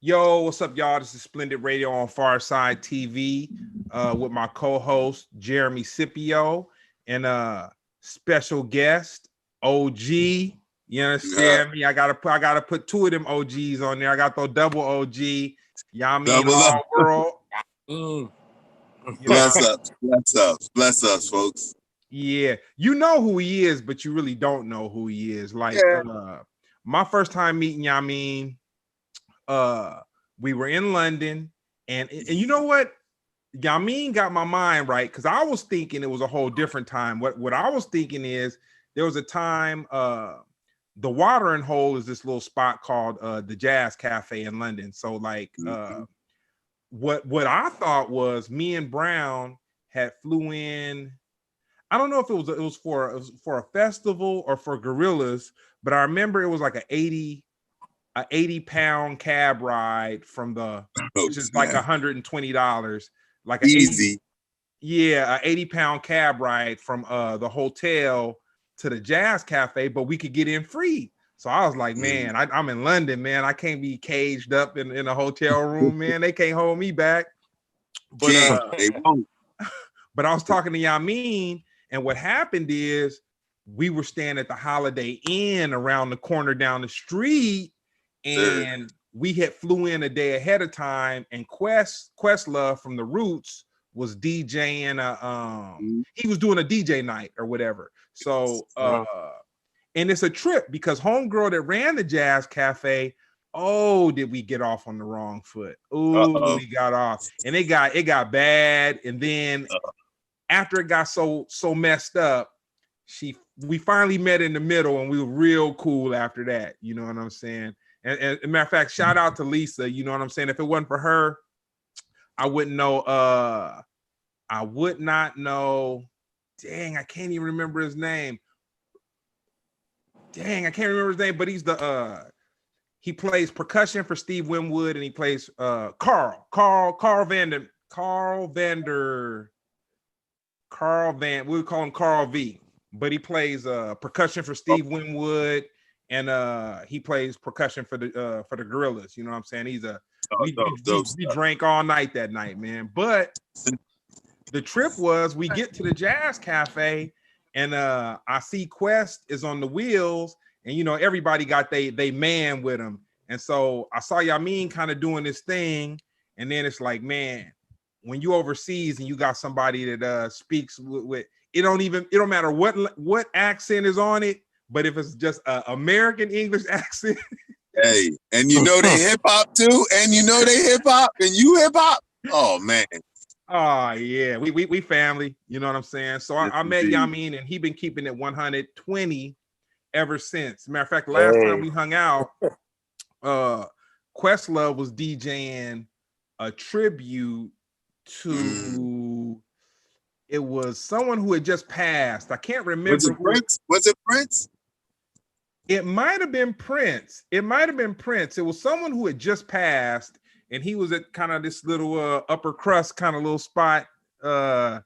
Yo, what's up, y'all? This is Splendid Radio on Pharcyde TV with my co-host Jeremy Scipio and special guest OG. You understand me? I gotta put two of them OGs on there. I got those double OG, Yameen Allworld. Bless us, folks. Yeah, you know who he is, but you really don't know who he is. Like my first time meeting Yameen. We were in London, and you know what? Yameen got my mind right, because I was thinking it was a whole different time. What I was thinking is there was a time the Watering Hole is this little spot called the Jazz Cafe in London. So like what I thought was me and Brown had flew in. I don't know if it was for a festival or for Gorillas, but I remember it was like a 80-pound cab ride from which is like $120, like easy. a 80-pound cab ride from the hotel to the Jazz Cafe, but we could get in free. So I was like, man, I'm in London, man. I can't be caged up in a hotel room, man. They can't hold me back. But they won't. But I was talking to Yameen, and what happened is we were staying at the Holiday Inn around the corner down the street. And we had flew in a day ahead of time, and Questlove from the Roots was DJing he was doing a DJ night or whatever. So and it's a trip because homegirl that ran the Jazz Cafe, did we get off on the wrong foot? We got off, and it got bad. And then after it got so messed up, we finally met in the middle, and we were real cool after that. You know what I'm saying? And as a matter of fact, shout out to Lisa. You know what I'm saying? If it wasn't for her, I wouldn't know. I would not know. Dang, I can't even remember his name. But he's he plays percussion for Steve Winwood, and he plays Carl Van. We would call him Carl V. But he plays percussion for Steve Winwood. And he plays percussion for the Gorillas. You know what I'm saying? He's we drank all night that night, man. But the trip was we get to the Jazz Cafe, and I see Quest is on the wheels, and you know everybody got they man with him. And so I saw Yameen kind of doing this thing, and then it's like, man, when you overseas and you got somebody that speaks with it don't matter what accent is on it. But if it's just an American English accent, hey, and you know they hip hop too, and you know they hip hop, and you hip hop. Oh man. Oh yeah, we family. You know what I'm saying? So I met Yameen, and he been keeping it 120 ever since. Matter of fact, last time we hung out, Questlove was DJing a tribute to. It was someone who had just passed. I can't remember. Was it Prince? Was it Prince? It might have been Prince. It was someone who had just passed, and he was at kind of this little upper crust kind of little spot. It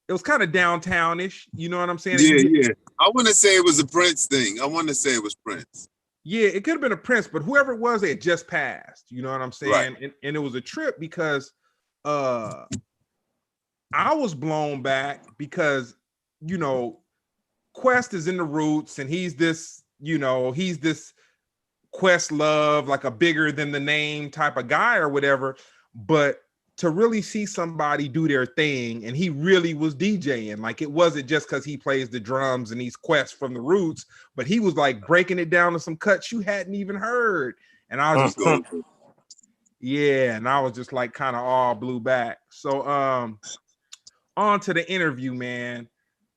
was kind of downtownish. You know what I'm saying? Yeah. I want to say it was a Prince thing. I want to say it was Prince. Yeah, it could have been a Prince, but whoever it was, they had just passed. You know what I'm saying? Right. And it was a trip because I was blown back because, you know, Quest is in the Roots, and he's this Questlove, like a bigger than the name type of guy or whatever. But to really see somebody do their thing, and he really was DJing, like it wasn't just because he plays the drums and he's Quest from the Roots, but he was like breaking it down to some cuts you hadn't even heard. And I was just and I was just like kind of all blew back. So on to the interview, man.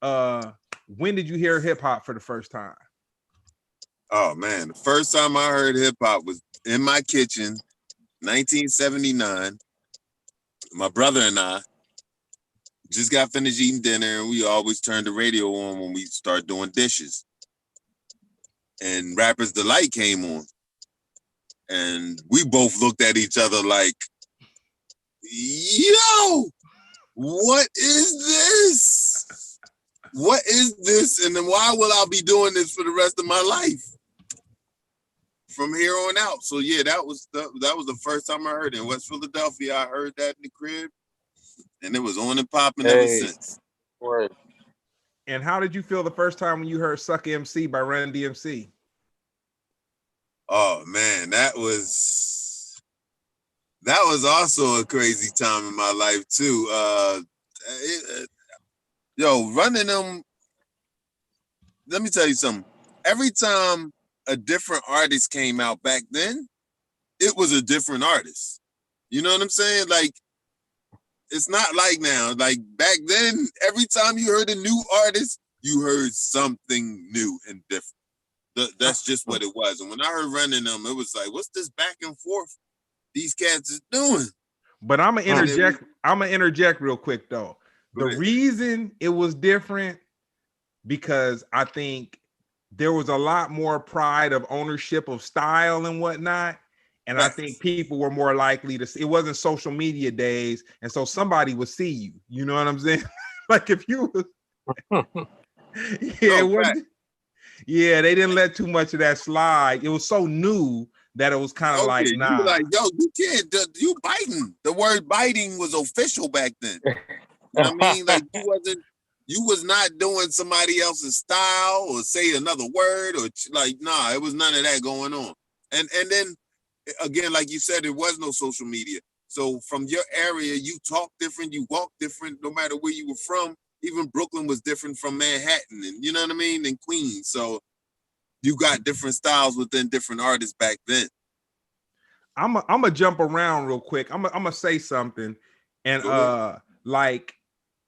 When did you hear hip hop for the first time? Oh man, the first time I heard hip hop was in my kitchen, 1979. My brother and I just got finished eating dinner, and we always turn the radio on when we start doing dishes. And Rapper's Delight came on, and we both looked at each other like, yo, what is this? What is this? And then why will I be doing this for the rest of my life? from here on out. So yeah, that was the first time I heard it. In West Philadelphia, I heard that in the crib, and it was on and popping ever since. Word. And how did you feel the first time when you heard "Suck MC" by Run DMC? Oh man, that was also a crazy time in my life too. Running them. Let me tell you something. Every time a different artist came out back then, it was a different artist. You know what I'm saying? Like, it's not like now. Like back then, every time you heard a new artist, you heard something new and different. That's just what it was. And when I heard Running Them, it was like, what's this back and forth these cats is doing? But I'm gonna interject. I'm gonna interject real quick though. The reason it was different because I think there was a lot more pride of ownership of style and whatnot. And I think people were more likely to see. It wasn't social media days, and so somebody would see you. You know what I'm saying? Like if you was, yeah, they didn't let too much of that slide. It was so new that it was kind of like, nah. You like, yo, you can't. You biting. The word biting was official back then. You know what I mean? Like you was not doing somebody else's style or say another word or like, nah, it was none of that going on. And then again, like you said, there was no social media. So from your area, you talk different, you walk different, no matter where you were from. Even Brooklyn was different from Manhattan, and you know what I mean, and Queens. So you got different styles within different artists back then. I'm gonna jump around real quick. I'm gonna say something, and like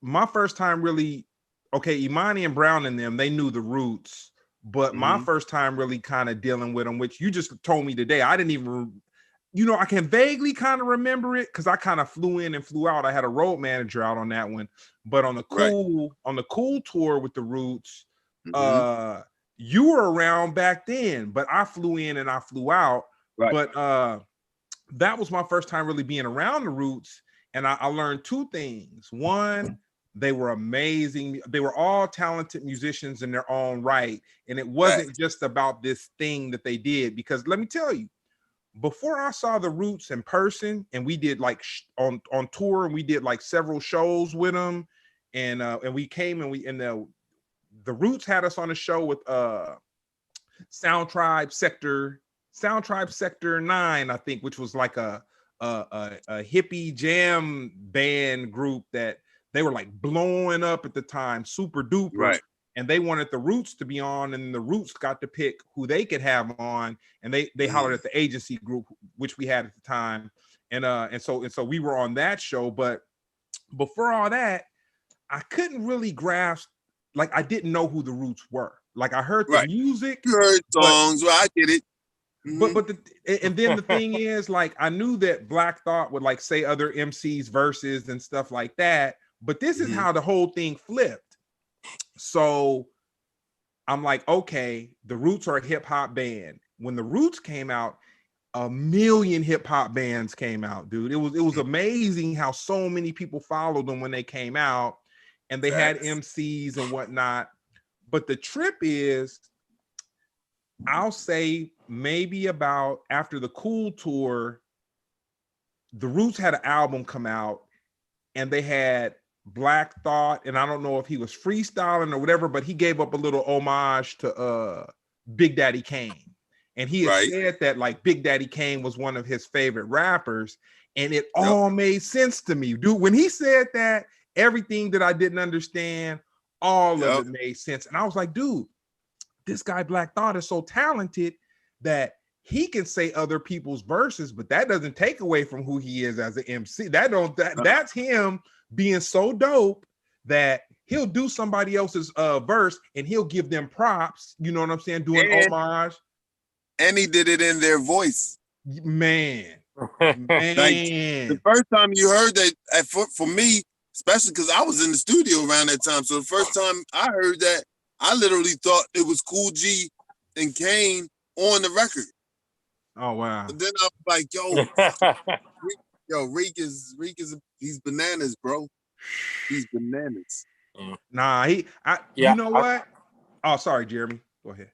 my first time really, okay, Imani and Brown and them, they knew the roots, but my first time really kind of dealing with them, which you just told me today, I didn't even, I can vaguely kind of remember it because I kind of flew in and flew out. I had a road manager out on that one, but on the cool tour with the Roots, you were around back then, but I flew in and I flew out. Right. But that was my first time really being around the Roots, and I learned two things. One, they were amazing. They were all talented musicians in their own right, and it wasn't just about this thing that they did. Because let me tell you, before I saw the Roots in person, and we did like on tour, and we did like several shows with them, and we came and the Roots had us on a show with Sound Tribe Sector 9, I think, which was like a hippie jam band group that they were like blowing up at the time, super duper. Right. And they wanted the Roots to be on, and the Roots got to pick who they could have on, and they hollered at the agency group, which we had at the time, and so we were on that show. But before all that, I couldn't really grasp, like I didn't know who the Roots were. Like I heard the music, you heard songs, I get it. But and then the thing is, like I knew that Black Thought would like say other MCs verses and stuff like that, but this is how the whole thing flipped. So I'm like, okay, the Roots are a hip hop band. When the Roots came out, a million hip hop bands came out, dude. It was amazing how so many people followed them when they came out, and they had MCs and whatnot. But the trip is, I'll say maybe about after the Cool Tour, the Roots had an album come out, and they had Black Thought, and I don't know if he was freestyling or whatever, but he gave up a little homage to Big Daddy Kane. And he had said that like Big Daddy Kane was one of his favorite rappers, and it all made sense to me. Dude, when he said that, everything that I didn't understand, all of it made sense. And I was like, dude, this guy Black Thought is so talented that he can say other people's verses, but that doesn't take away from who he is as an MC. That's him being so dope that he'll do somebody else's verse and he'll give them props. You know what I'm saying? Doing homage. And he did it in their voice. Man. Like, the first time you heard that, for me, especially because I was in the studio around that time. So the first time I heard that, I literally thought it was Cool G and Kane on the record. Oh wow! But then I was like, Reek is he's bananas, bro. He's bananas. Nah, you know what? Oh, sorry, Jeremy. Go ahead.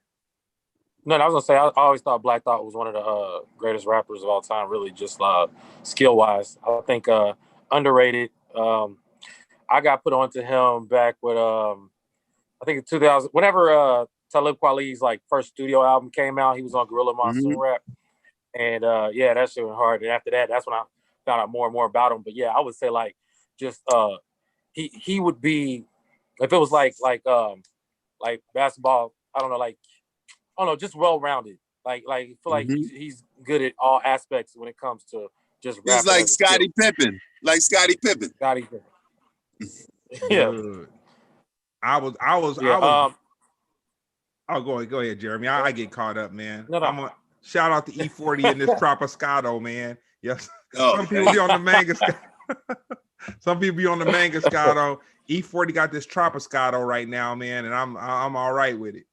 No, I was gonna say I always thought Black Thought was one of the greatest rappers of all time. Really, just skill wise, I think underrated. I got put onto him back with I think in 2000, whenever Talib Kweli's like first studio album came out, he was on Gorilla Monsoon Rap, and yeah, that shit went hard. And after that, that's when I found out more and more about him. But yeah, I would say like just he would be, if it was like basketball, I don't know, just well rounded. Like I feel like he's good at all aspects when it comes to just rap. He's like Scottie Pippen, Scottie Pippen. Yeah. I was. Oh, go ahead, Jeremy. I get caught up, man. No. Shout out to E40 in this Tropiscato, man. Yes. Oh, Some people be on the manga. Some people be on the manga Scotto. E40 got this Tropiscato right now, man, and I'm all right with it.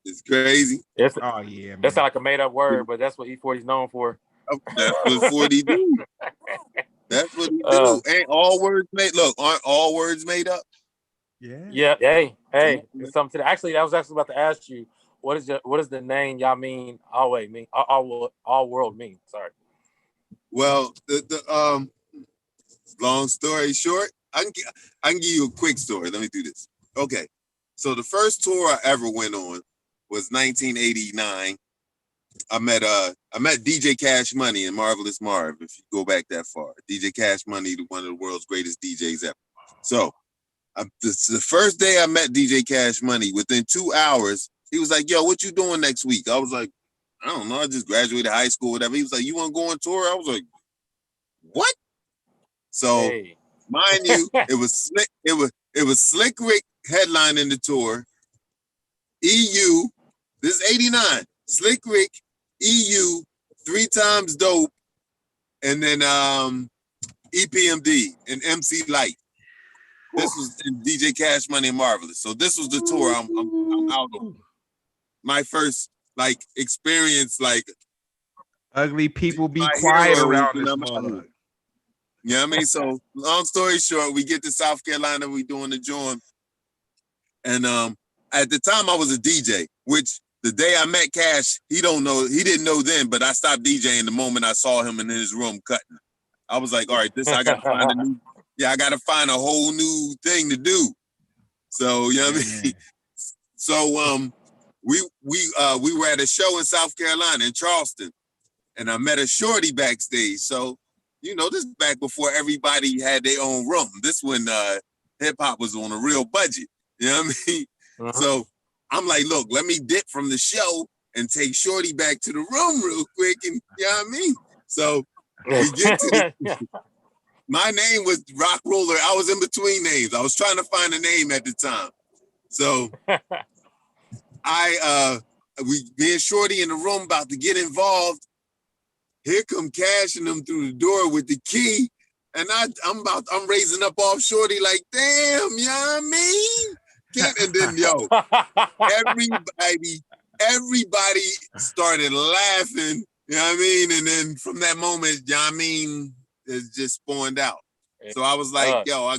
It's crazy. Oh yeah, man. That sounds like a made up word, but that's what E40 is known for. That's what 40 do. That's what he do. Ain't all words made? Look, aren't all words made up? Yeah. Hey, it's something to that. Actually, I was actually about to ask you, what is the name Yameen Allworld mean? Allworld mean? Sorry. Well, the long story short, I can give you a quick story. Let me do this. Okay, so the first tour I ever went on was 1989. I met DJ Cash Money and Marvelous Marv. If you go back that far, DJ Cash Money, one of the world's greatest DJs ever. So, the first day I met DJ Cash Money, within 2 hours, he was like, "Yo, what you doing next week?" I was like, "I don't know. I just graduated high school, whatever." He was like, "You want to go on tour?" I was like, "What?" So, mind you, it was Slick. It was Slick Rick headlining the tour. EU, this is 89. Slick Rick, EU, 3 Times Dope, and then EPMD and MC Light. This was in DJ Cash Money and Marvelous. So this was the tour I'm out on. My first experience, ugly people be quiet around this mug. You know what I mean? So long story short, we get to South Carolina, we doing the joint. And at the time I was a DJ, which the day I met Cash, he didn't know then, but I stopped DJing the moment I saw him in his room cutting. I was like, all right, I gotta find I gotta find a whole new thing to do. So, you know what I mean? So we were at a show in South Carolina in Charleston, and I met a shorty backstage. So, this is back before everybody had their own room. This when hip hop was on a real budget. You know what I mean? So I'm like, look, let me dip from the show and take shorty back to the room real quick, and you know what I mean? So we get to my name was Rock Roller. I was in between names. I was trying to find a name at the time. So me and Shorty in the room about to get involved. Here come Cash and them through the door with the key. And I'm raising up off Shorty like, damn, you know what I mean? And then, everybody started laughing, you know what I mean? And then from that moment, Yameens is just spawned out. So I was like, I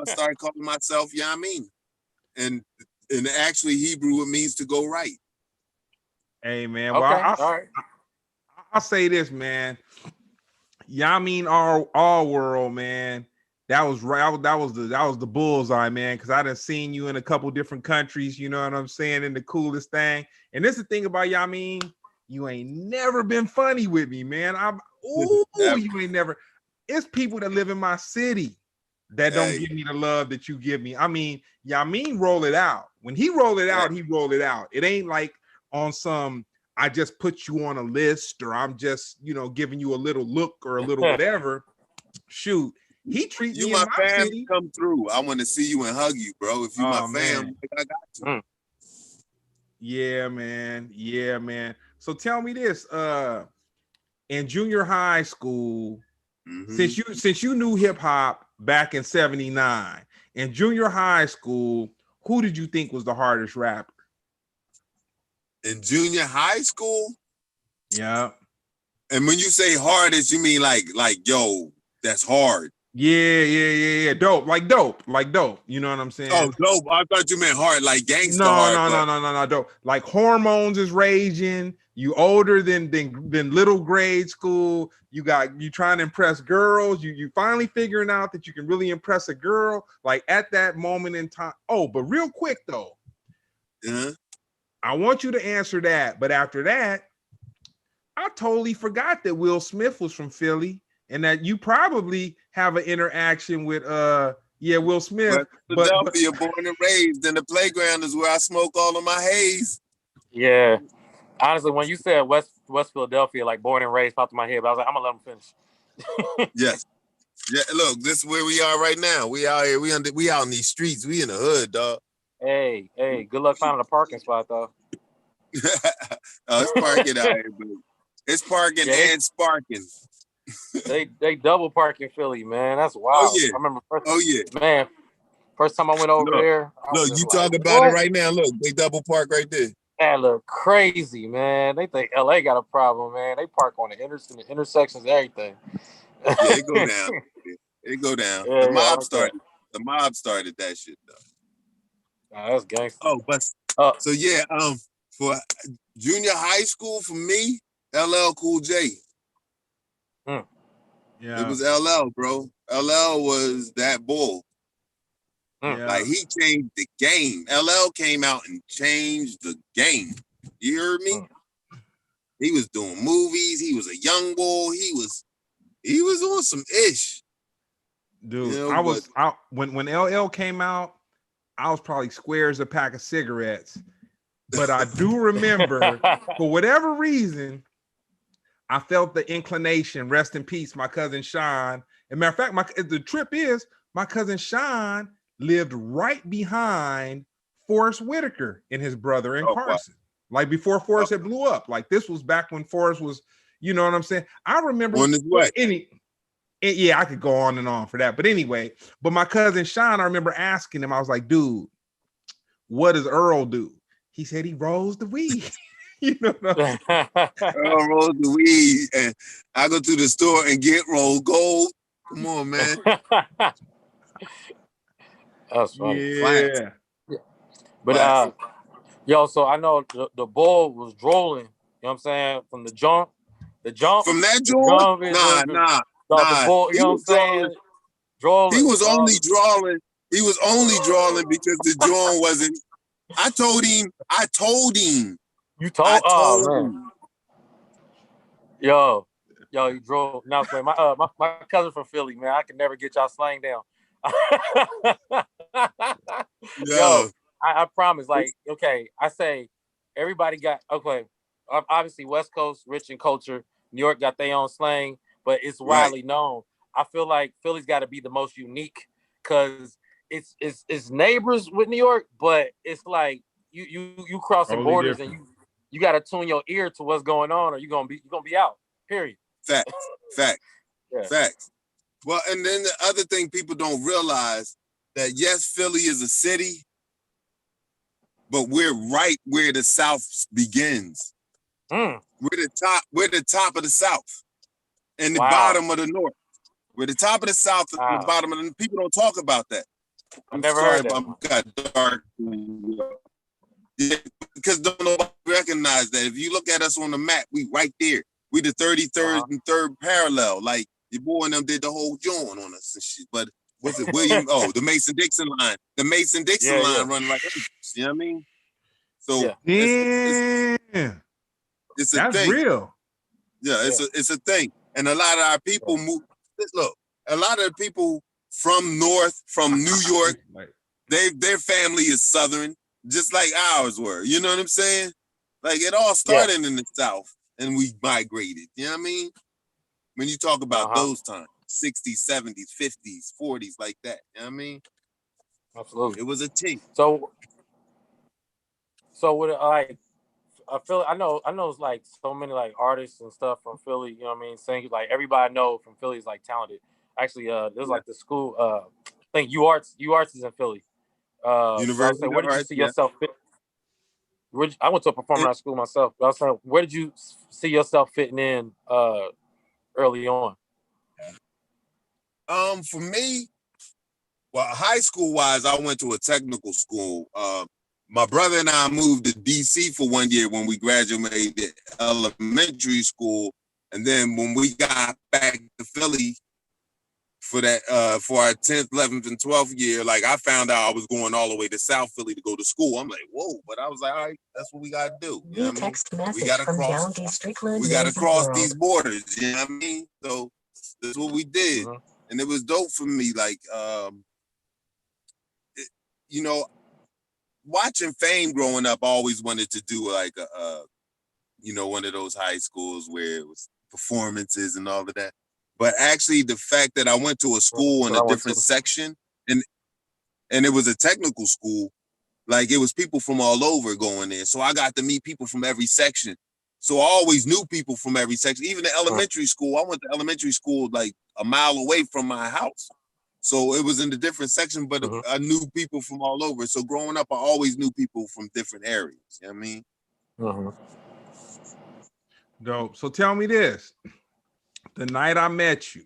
started calling myself Yameens. And actually Hebrew, it means to go right. Hey man, well, I'll say this, man. Yameen Allworld, man. That was right. That was the bullseye, man. Because I done seen you in a couple different countries. You know what I'm saying? And the coolest thing. And this is the thing about Yameen. You ain't never been funny with me, man. You ain't never. It's people that live in my city that don't give me the love that you give me. I mean, Yameen roll it out. When he roll it out, he roll it out. It ain't like on some, I just put you on a list, or I'm just, giving you a little look or a little whatever. Shoot, he treats me in my fam city. Come through. I want to see you and hug you, bro. If you my fam, I got you. Yeah, man. Yeah, man. So tell me this, in junior high school, since you knew hip hop back in 79, in junior high school, who did you think was the hardest rapper? In junior high school? Yeah. And when you say hardest, you mean like, yo, that's hard. Yeah. Dope, like dope, like dope. You know what I'm saying? Oh, dope. I thought you meant hard, like gangster No, hard. no, dope. Like hormones is raging. You older than little grade school. You trying to impress girls. You finally figuring out that you can really impress a girl. Like at that moment in time. Oh, but real quick though, I want you to answer that. But after that, I totally forgot that Will Smith was from Philly and that you probably have an interaction with Will Smith. Philadelphia, born and raised, and the playground is where I smoke all of my haze. Yeah. Honestly, when you said West Philadelphia, like born and raised, popped in my head, but I was like, I'm gonna let him finish. Yes. Yeah, look, this is where we are right now. We out here, we out in these streets, we in the hood, dog. Hey, good luck finding a parking spot though. It's parking out here, bro. It's parking and sparking. They double park in Philly, man. That's wild. Oh yeah. I remember Man. First time I went over there. Look, you talk about it right now. Look, they double park right there. That look crazy, man. They think LA got a problem, man. They park on the intersections, everything. Yeah, it go down. It go down. The mob started that shit though. Nah, that's gangster. Oh, but so yeah, for junior high school for me, LL Cool J. Yeah. It was LL, bro. LL was that bull. Yeah. Like he changed the game. LL came out and changed the game. You heard me? He was doing movies. He was a young boy. He was on some ish. Dude, you know, when LL came out, I was probably square as a pack of cigarettes. But I do remember, for whatever reason, I felt the inclination. Rest in peace, my cousin Sean. As a matter of fact, the trip is my cousin Sean lived right behind Forrest Whitaker and his brother in Carson. Wow. Like before Forrest had blew up. Like this was back when Forrest was, you know what I'm saying? I remember I could go on and on for that. But anyway, but my cousin Sean, I remember asking him, I was like, dude, what does Earl do? He said he rolls the weed. You know what I'm saying? Earl rolls the weed, and I go to the store and get rolled gold. Come on, man. That's funny. Yeah. But yo, so I know the ball was drolling, you know what I'm saying? From the jump. From that joint? Nah. The ball, you know what I'm saying? Drolling. He was only drawing. He was only drawing because the joint wasn't. I told him. You told him. Yo, you drove. Now, my cousin from Philly, man. I can never get y'all slang down. Yo, I promise. Like, okay, I say everybody got obviously West Coast rich in culture. New York got their own slang, but it's widely known. I feel like Philly's got to be the most unique because it's neighbors with New York, but it's like you crossing borders different. And you got to tune your ear to what's going on, or you're gonna be out. Period. Facts. Well, and then the other thing people don't realize that yes, Philly is a city, but we're right where the South begins. We're the top of the South and the bottom of the North. We're the top of the South and the bottom of the people don't talk about that. I never heard that. I'm got dark. Yeah, because don't nobody recognize that. If you look at us on the map, we right there. We the 33rd and 3rd parallel. Like your boy and them did the whole joint on us and shit. But was it William? The Mason-Dixon line. The Mason-Dixon line run like us. You know what I mean? So it's a That's thing. Real. Yeah, it's a thing. And a lot of our people move. Look, a lot of the people from New York, their family is Southern, just like ours were. You know what I'm saying? Like it all started in the South and we migrated. You know what I mean? When you talk about those times, 60s, 70s, 50s, 40s, like that. You know what I mean? Absolutely. It was a team. So with I know it's like so many like artists and stuff from Philly, you know what I mean? Singers, like everybody I know from Philly is like talented. Actually, there's like the school, I think UArts is in Philly. University. Where did you see yourself fit? I went to a performing arts school myself. But I was saying, where did you see yourself fitting in early on? For me, well, high school wise, I went to a technical school. My brother and I moved to DC for 1 year when we graduated elementary school. And then when we got back to Philly for that, for our 10th, 11th, and 12th year, like I found out I was going all the way to South Philly to go to school. I'm like, whoa, but I was like, all right, that's what we got to do. You know what I mean? We got to cross these borders. You know what I mean? So that's what we did. And it was dope for me. Like, you know, watching Fame growing up, I always wanted to do like you know, one of those high schools where it was performances and all of that. But actually, the fact that I went to a school in a different section, and it was a technical school, like it was people from all over going there. So I got to meet people from every section. So I always knew people from every section. Even in elementary school, I went to elementary school like a mile away from my house. So it was in a different section, but I knew people from all over. So growing up, I always knew people from different areas. You know what I mean? Dope. So tell me this. The night I met you,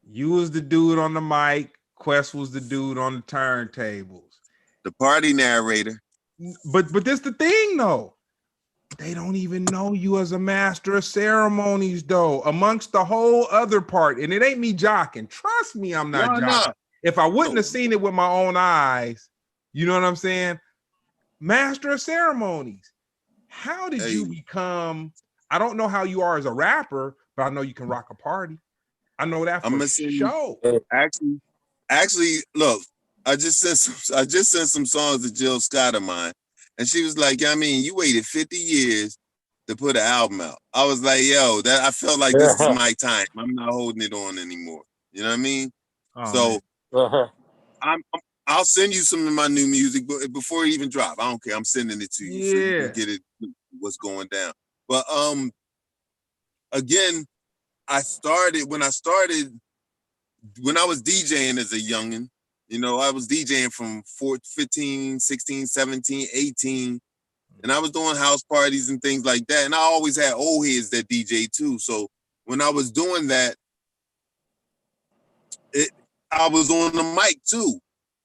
you was the dude on the mic. Quest was the dude on the turntables. The party narrator. But this the thing, though. They don't even know you as a master of ceremonies, though, amongst the whole other part. And it ain't me jocking. Trust me, I'm not jocking. No. If I wouldn't have seen it with my own eyes, you know what I'm saying? Master of ceremonies. How did you become? I don't know how you are as a rapper, but I know you can rock a party. I know that for sure. Actually, look, I just sent some songs to Jill Scott of mine. And she was like, I mean, you waited 50 years to put an album out. I was like, yo, that I felt like this is my time. I'm not holding it on anymore. You know what I mean? I'll send you some of my new music, but before it even drop, I don't care. I'm sending it to you so you can get it, what's going down. But again, when I was DJing as a youngin', you know, I was DJing from 15, 16, 17, 18, and I was doing house parties and things like that. And I always had old heads that DJ too. So when I was doing that, I was on the mic too.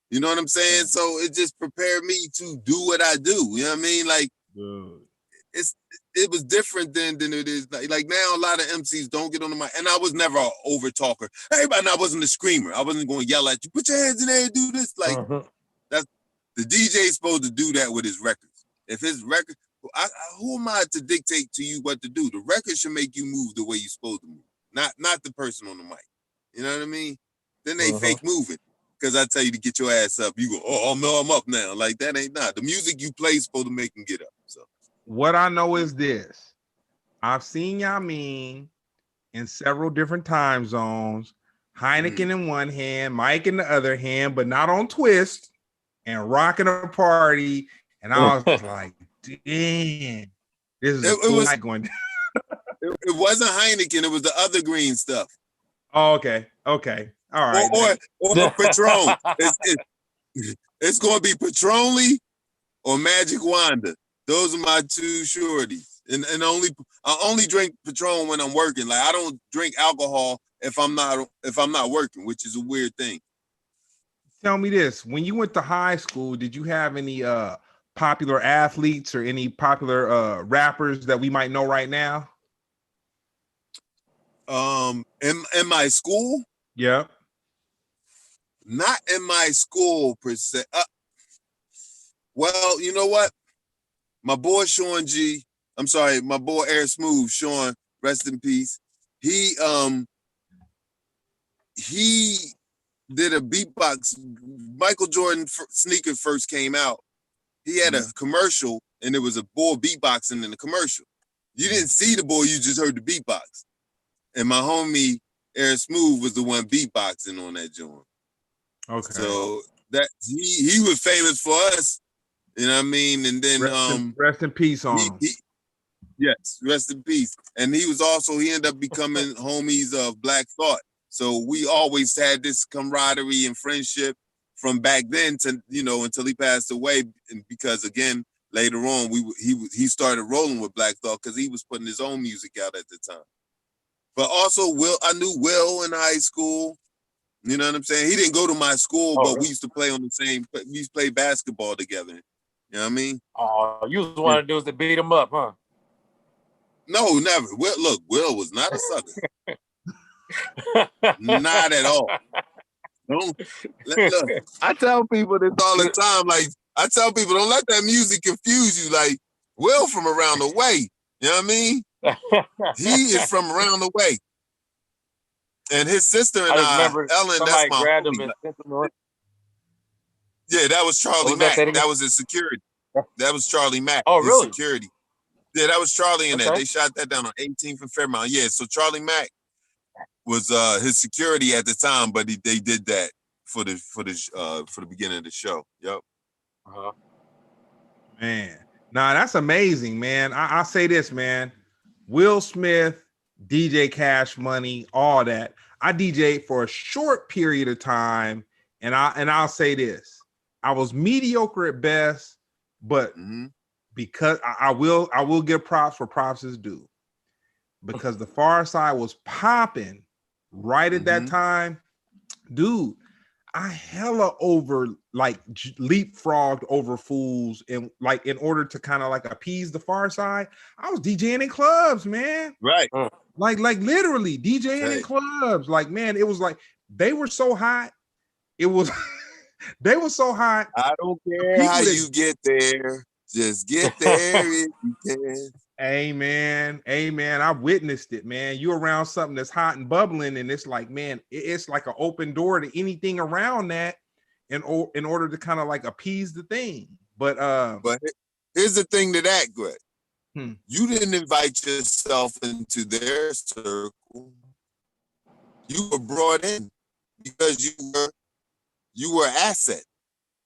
You know what I'm saying? So it just prepared me to do what I do. You know what I mean? Like, it was different than it is. Like now, a lot of MCs don't get on the mic. And I was never an over talker. Everybody, I wasn't a screamer. I wasn't going to yell at you, put your hands in there and do this. Like, that's the DJ's supposed to do that with his records. If his record, who am I to dictate to you what to do? The record should make you move the way you're supposed to move, not the person on the mic. You know what I mean? Then they fake moving. Because I tell you to get your ass up, you go, oh no, I'm up now. Like that ain't not. The music you play is supposed to make them get up. So what I know is this. I've seen Yameen in several different time zones, Heineken in one hand, Mike in the other hand, but not on Twist and rocking a party. And I was like, damn, this is a cool night going down. It wasn't Heineken, it was the other green stuff. Oh, okay. Okay. All right. Or Patron. It's going to be Patronly or Magic Wanda. Those are my two shorties. And I only drink Patron when I'm working. Like I don't drink alcohol if I'm not working, which is a weird thing. Tell me this: when you went to high school, did you have any popular athletes or any popular rappers that we might know right now? In my school? Yeah. Not in my school per se. Well, you know what? My boy Sean G. I'm sorry, my boy Air Smooth, Sean, rest in peace. He did a beatbox. Michael Jordan sneaker first came out. He had a commercial, and there was a boy beatboxing in the commercial. You didn't see the boy, you just heard the beatbox. And my homie Air Smooth was the one beatboxing on that joint. Okay. So that he was famous for us, you know what I mean? And then rest in peace on him. Yes, rest in peace. And he ended up becoming homies of Black Thought. So we always had this camaraderie and friendship from back then to, you know, until he passed away. And because again, later on he started rolling with Black Thought because he was putting his own music out at the time. But also I knew Will in high school. You know what I'm saying? He didn't go to my school, but we used to play on the same. We used to play basketball together. You know what I mean? Oh, you was one of the dudes that beat him up, huh? No, never. Will was not a sucker. Not at all. Look, I tell people this all the time. Like, I tell people, don't let that music confuse you. Like, Will from around the way. You know what I mean? He is from around the way. And his sister and Ellen, that's my homie. Yeah, that was Charlie Mack. That was his security. That was Charlie Mack. Oh, really? His security. Yeah, that was Charlie in that. They shot that down on 18th and Fairmount. Yeah, so Charlie Mack was his security at the time, but they did that for the beginning of the show. Yep. Man, nah, that's amazing, man. I say this, man. Will Smith, DJ Cash Money, all that. I DJ'd for a short period of time, and I'll say this: I was mediocre at best, but because I will give props where props is due, because the Pharcyde was popping right at that time, dude. I hella leapfrogged over fools, and like in order to kind of like appease the Pharcyde, I was DJing in clubs, man. Right. Like literally DJing in clubs. Like, man, it was like they were so hot. It was they were so hot. I don't care how you get there. Just get there if you can. Amen. I witnessed it, man. You're around something that's hot and bubbling, and it's like, man, it's like an open door to anything around that in order to kind of like appease the thing. But here's the thing to that, Greg. You didn't invite yourself into their circle. You were brought in because you were an asset,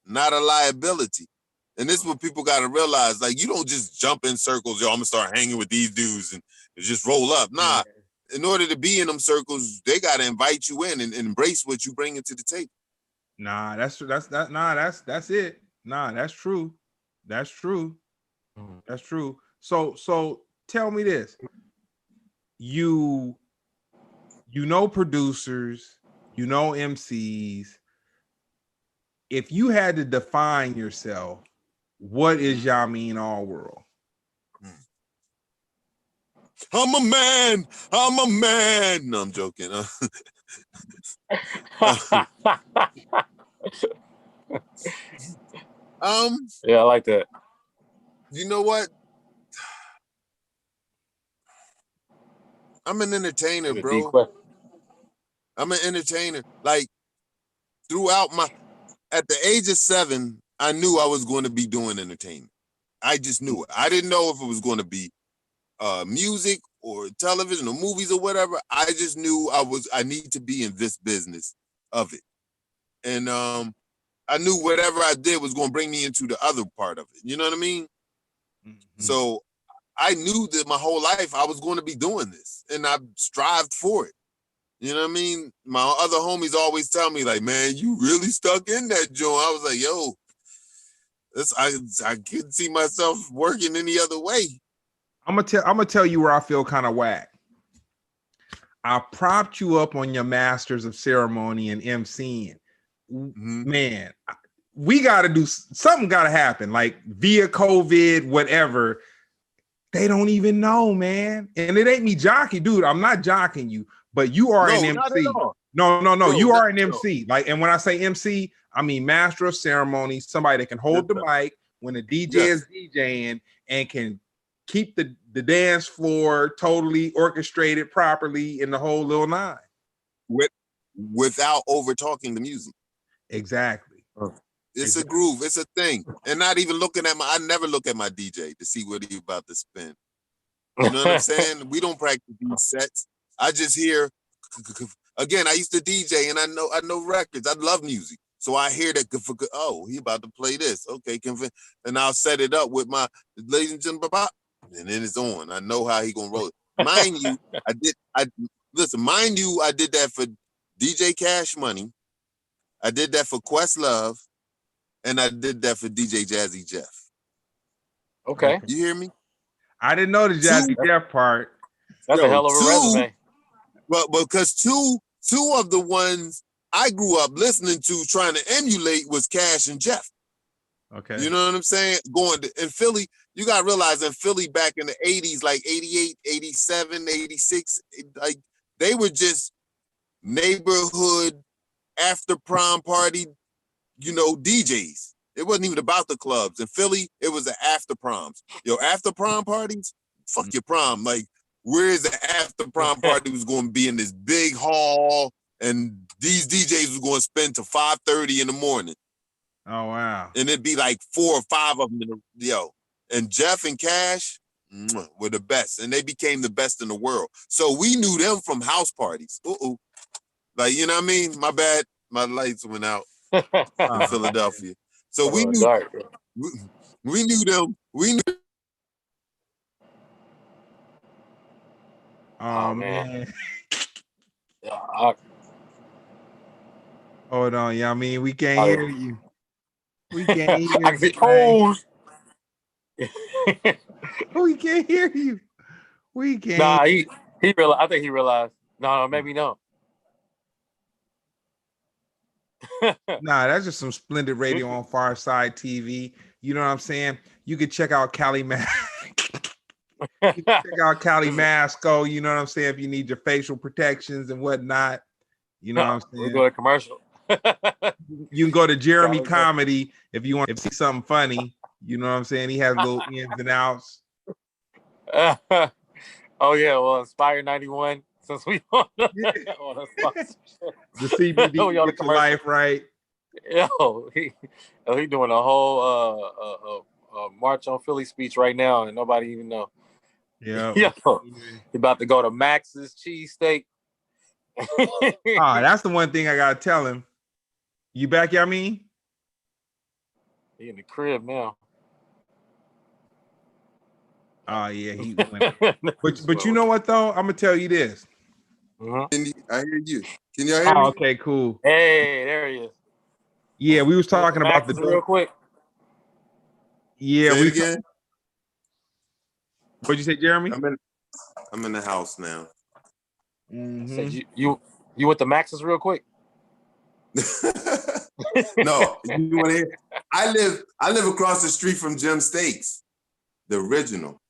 not a liability. And this is what people got to realize. Like, you don't just jump in circles, yo, I'm going to start hanging with these dudes and just roll up. Nah, in order to be in them circles, they got to invite you in and embrace what you bring into the table. Nah, that's it. Nah, that's true. That's true. That's true. So tell me this. You know producers, you know MCs. If you had to define yourself, what is Yameen Allworld? I'm a man. No, I'm joking. Yeah, I like that. You know what? I'm an entertainer, bro. I'm an entertainer. Like, at the age of 7, I knew I was going to be doing entertainment. I just knew it. I didn't know if it was going to be music or television or movies or whatever. I just knew I need to be in this business of it. And I knew whatever I did was going to bring me into the other part of it. You know what I mean? So I knew that my whole life I was going to be doing this, and I strived for it. You know what I mean? My other homies always tell me, like, man, you really stuck in that joint. I was like, yo, I couldn't see myself working any other way. I'm gonna tell you where I feel kind of whack. I propped you up on your masters of ceremony and MCing. Man, we got to do something. Got to happen, like via COVID, whatever. They don't even know, man. And it ain't me jockey, dude. I'm not jocking you, but you are an MC. No. You are an MC. Like, and when I say MC, I mean master of ceremony, somebody that can hold the mic when the DJ is DJing and can keep the dance floor totally orchestrated properly in the whole little nine. Without over talking the music. Exactly. It's a groove. It's a thing. And not even I never look at my DJ to see what he's about to spin. You know what I'm saying? We don't practice these sets. I just hear, again, I used to DJ and I know records. I love music. So I hear that, oh, he about to play this. Okay, and I'll set it up with my ladies and gentlemen, and then it's on. I know how he gonna roll it. Mind you, I did that for DJ Cash Money. I did that for Questlove. And I did that for DJ Jazzy Jeff. Okay. You hear me? I didn't know the Jazzy Jeff part. That's a hell of a resume. But because two of the ones I grew up listening to, trying to emulate, was Cash and Jeff. Okay. You know what I'm saying? In Philly, you got to realize in Philly back in the 80s, like 88, 87, 86, like they were just neighborhood after prom party, DJs. It wasn't even about the clubs. In Philly, it was the after proms. After prom parties, fuck your prom. Like, where's the after prom party was going to be in this big hall, and these DJs was going to spend till 5:30 in the morning. Oh, wow. And it'd be like 4 or 5 of them. And Jeff and Cash were the best. And they became the best in the world. So we knew them from house parties. Like, you know what I mean? My bad. My lights went out in Philadelphia. So we knew them. We knew. Oh, man. Yeah, Hold on, Yameen. We can't hear you. We can't hear you. I can see toes. We can't hear you. We can't. Nah, he realized. I think he realized. No, maybe no. Nah, that's just some Splendid Radio on Pharcyde TV. You know what I'm saying? You could check out Cali Masco. You know what I'm saying? If you need your facial protections and whatnot. You know what I'm saying? We'll go to commercial. You can go to Jeremy Comedy if you want to see something funny. You know what I'm saying? He has little ins and outs. Oh yeah, well, Inspire 91. Since we on the CBD, get your life right. He doing a whole March on Philly speech right now, and nobody even know. Yeah. He about to go to Max's cheesesteak. That's the one thing I gotta tell him. You back, Yameen? He in the crib now. Oh yeah, he went. but you know what though? I'm gonna tell you this. I hear you. Can y'all hear me? Okay, cool. Hey, there he is. Yeah, we was talking about the real quick. Yeah, say it again. What'd you say, Jeremy? I'm in the house now. Mm-hmm. Said you went to Max's real quick. No, you want to hear? I live across the street from Jim Steaks, the original.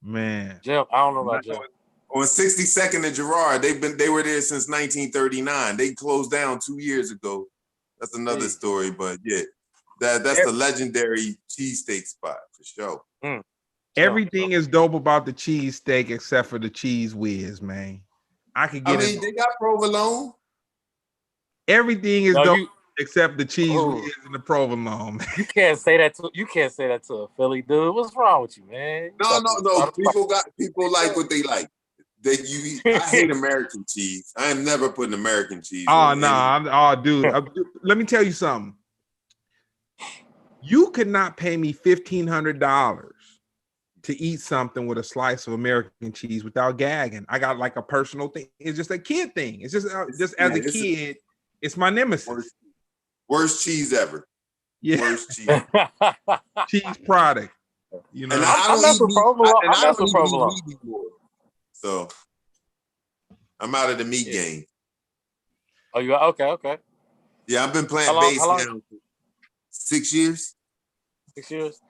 Man, Jim, I don't know about Jim. On 62nd and Girard, they were there since 1939. They closed down 2 years ago. That's another story, but yeah, that's the legendary cheesesteak spot for sure. Everything is dope about the cheesesteak except for the cheese whiz, man. They got provolone. Everything is dope except the cheese whiz and the provolone. You can't say that to a Philly dude. What's wrong with you, man? No. People like what they like. I hate American cheese. I am never putting American cheese. Dude. Let me tell you something. You could not pay me $1,500 to eat something with a slice of American cheese without gagging. I got like a personal thing. It's just a kid thing. It's just as a kid, it's my nemesis. Worst cheese ever. Yeah. Worst cheese. Cheese product. You know, and I don't eat meat anymore. So I'm out of the meat game. Oh, you are? Okay. Yeah, I've been playing bass now for 6 years. 6 years.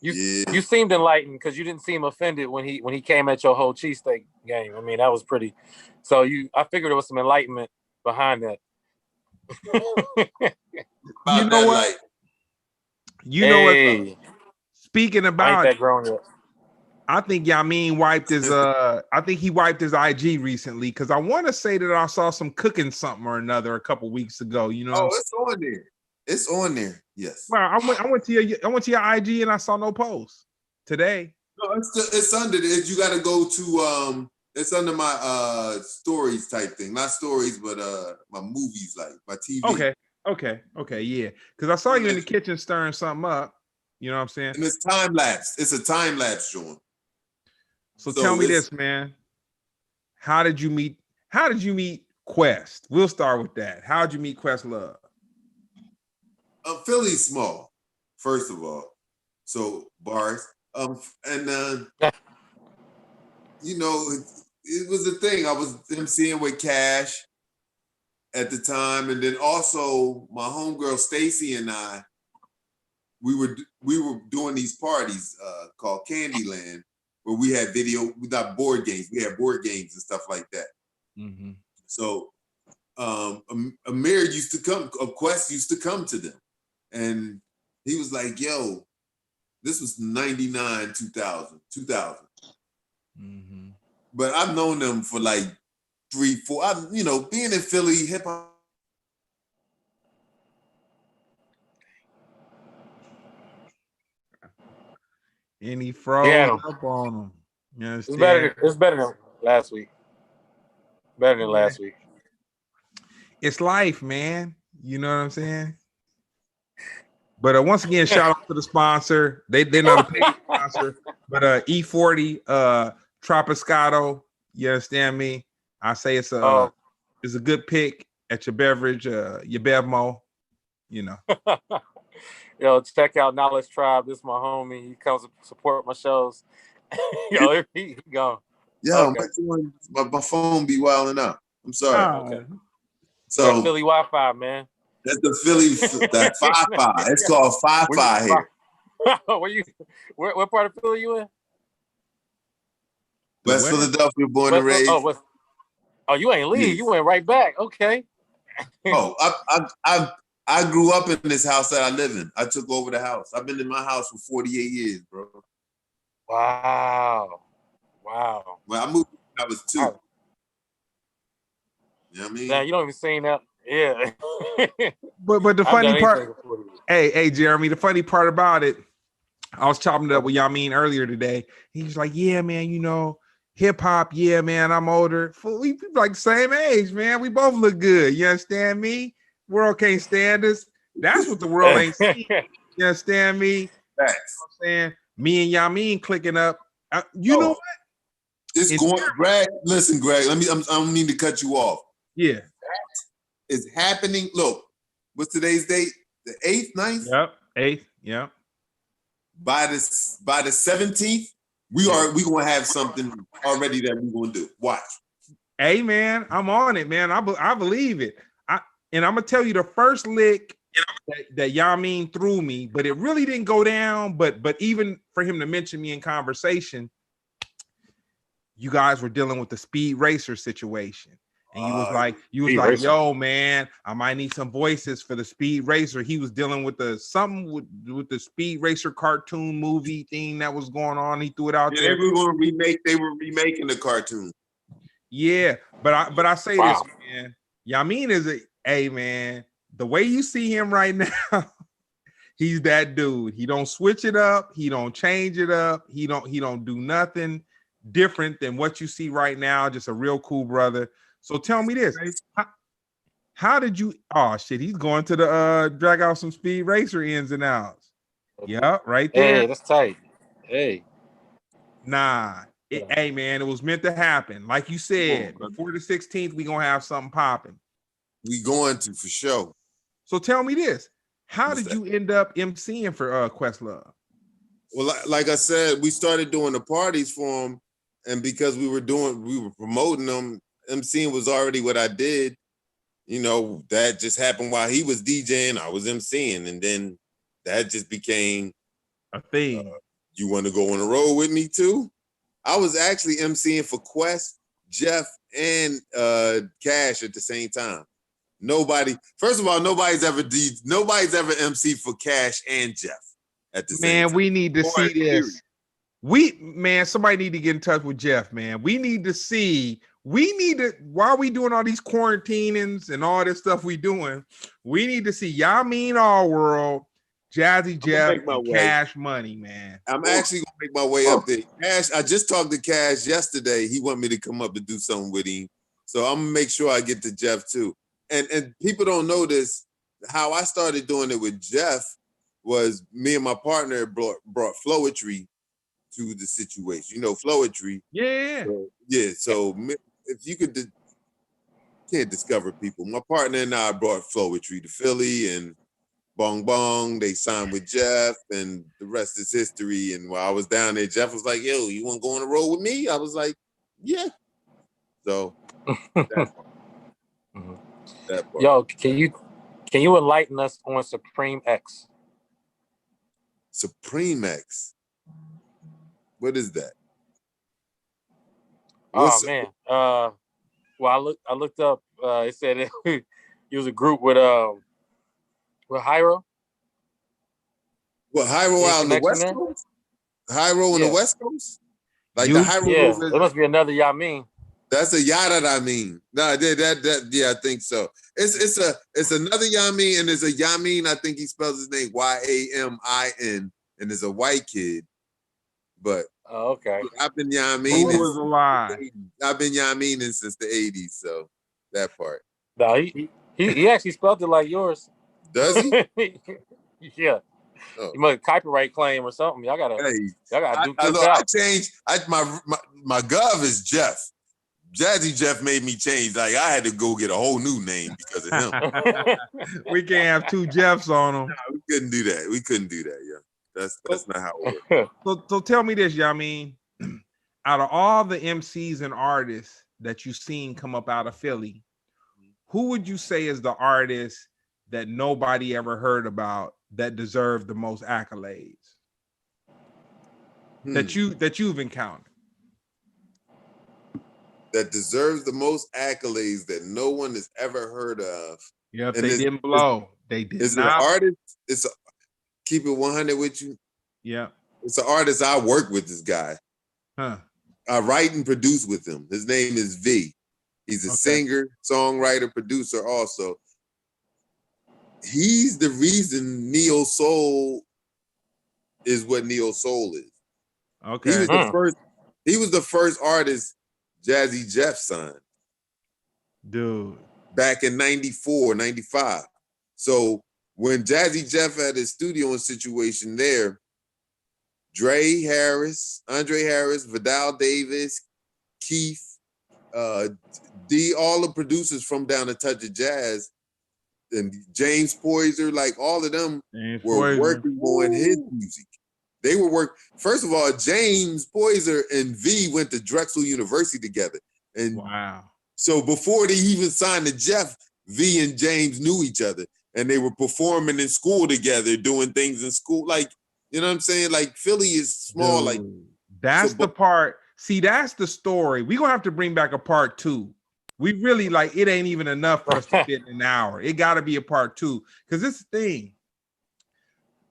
You seemed enlightened because you didn't seem offended when he came at your whole cheesesteak game. I mean, that was pretty. So I figured there was some enlightenment behind that. You know what? You know what? Speaking about that grown yet. I think Yameen wiped his he wiped his IG recently because I want to say that I saw some cooking something or another a couple weeks ago. You know? Oh, it's on there. It's on there. Yes. Well, I went to your IG and I saw no post today. No, it's under it. You got to go to it's under my stories type thing, not stories, but my movies, like my TV. Okay, yeah. Because I saw you in the kitchen stirring something up. You know what I'm saying? And it's time lapse. It's a time lapse, John. So tell me this, man. How did you meet Quest? We'll start with that. How did you meet Questlove? Philly's small, first of all. So bars. You know, it was a thing. I was emceeing with Cash at the time, and then also my homegirl Stacy and I, we were doing these parties called Candyland, where we had we got board games. We had board games and stuff like that. Mm-hmm. So Amir used to come, Quest used to come to them, and he was like, "Yo, this was 99, 2000. Mm-hmm. But I've known them for like 3, 4. Being in Philly, hip hop. Any froze up on them? You understand? It's better than last week. Better than last week. It's life, man. You know what I'm saying? But once again, shout out to the sponsor. They're not a paid sponsor, but E40 Tropiscato. You understand me? I say it's a good pick at your beverage, your Bevmo. You know. Yo, check out Knowledge Tribe. This is my homie. He comes to support my shows. Yo, he gone. Yo, my phone be wilding out. I'm sorry. Okay. So Philly Wi-Fi, man. That's the Philly, that 5-5. It's called 5-5 here. What part of Philly you in? West Philadelphia, born and raised. Oh, you ain't leave. You went right back. Okay. I grew up in this house that I live in. I took over the house. I've been in my house for 48 years, bro. Wow. Well, I moved when I was 2. Wow. You know what I mean? Damn, you don't even seen that. Yeah. But the funny part, hey, Jeremy, the funny part about it, I was chopping it up with Yameen earlier today. He was like, yeah, man, hip hop, yeah, man, I'm older. We like the same age, man. We both look good. You understand me? World can't stand us. That's what the world ain't seen. You understand me? That's what I'm saying. Me and Yameen clicking up. You know what? It's going, Greg. Listen, Greg. I don't mean to cut you off. Yeah. That is happening. Look, what's today's date? The 8th, 9th? Yep. 8th. Yep. By the 17th, we gonna have something already that we're gonna do. Watch. Hey, man, I'm on it, man. I believe it. And I'm gonna tell you the first lick that Yameen threw me, but it really didn't go down. But even for him to mention me in conversation, you guys were dealing with the Speed Racer situation. And you was like, yo, man, I might need some voices for the Speed Racer. He was dealing with something with the Speed Racer cartoon movie thing that was going on. He threw it out there. They were remaking the cartoon. Yeah, but I say this, man. Yameen is hey, man, the way you see him right now, he's that dude. He don't switch it up. He don't change it up. He don't do nothing different than what you see right now. Just a real cool brother. So tell me this. How did you, oh shit, he's going to the drag out some Speed Racer ins and outs. Yeah, right there. Hey, that's tight. Hey. Nah. Hey, man, it was meant to happen. Like you said, before the 16th, we gonna have something popping. We going to, for sure. So tell me this. How did you end up emceeing for Questlove? Well, like I said, we started doing the parties for him, and because we were promoting them, emceeing was already what I did. That just happened while he was DJing, I was emceeing, and then that just became a thing. You want to go on the road with me too? I was actually emceeing for Quest, Jeff, and Cash at the same time. First of all, nobody's ever emceed for Cash and Jeff at the same time. Man, we need to see this. Somebody need to get in touch with Jeff, man. While we doing all these quarantinings and all this stuff we doing, we need to see Yameen Allworld, Jazzy Jeff, and Cash Money, man. I'm actually gonna make my way up there. Cash, I just talked to Cash yesterday. He wanted me to come up and do something with him. So I'm gonna make sure I get to Jeff too. And people don't know this. How I started doing it with Jeff was me and my partner brought Flowetry to the situation. Flowetry. Yeah. So if you can't discover people. My partner and I brought Flowetry to Philly, and Bong Bong, they signed with Jeff, and the rest is history. And while I was down there, Jeff was like, yo, you want to go on the road with me? I was like, yeah. So that part. Yo, can you enlighten us on Supreme X? Supreme X. What is that? Man. Well, I looked up. It said it was a group with Hyro. What, Hyro out on the West Coast? Hyro on the West Coast? Like the Hyro. Yeah, it must be another Yameen. That's a Yada, I mean. No, that yeah, I think so. It's another Yameen, and there's a Yameen, I think he spells his name Yamin, and there's a white kid. But okay. I've been Yameen. Who was alive? I've been Yameening since the 80s, so that part. No, he actually spelled it like yours. Does he? Yeah. Oh. You must copyright claim or something. Y'all gotta do this I out. changed. My gov is Jeff. Jazzy Jeff made me change. Like I had to go get a whole new name because of him. We can't have two Jeffs on them. No, we couldn't do that. Yeah. That's not how it works. So tell me this, Yameen. Out of all the MCs and artists that you've seen come up out of Philly, who would you say is the artist that nobody ever heard about that deserved the most accolades that you've encountered? That deserves the most accolades that no one has ever heard of. Yeah, if they didn't blow. They did it's not. An artist. Keep it 100 with you. Yeah. It's an artist I work with, this guy. Huh. I write and produce with him. His name is V. He's a singer, songwriter, producer also. He's the reason Neo Soul is what Neo Soul is. Okay. He was the first artist Jazzy Jeff signed. Dude. Back in 94, 95. So when Jazzy Jeff had his studio situation there, Andre Harris, Vidal Davis, Keith, all the producers from Down to Touch of Jazz, and James Poyser, like all of them were working on his music. They were first of all, James Poyser and V went to Drexel University together. And wow. So before they even signed to Jeff, V and James knew each other and they were performing in school together, doing things in school. Like, you know what I'm saying? Like Philly is small. Dude, like that's the part. See, that's the story. We're gonna have to bring back a part 2. We really it ain't even enough for us to fit in an hour. It gotta be a part 2. Because this thing,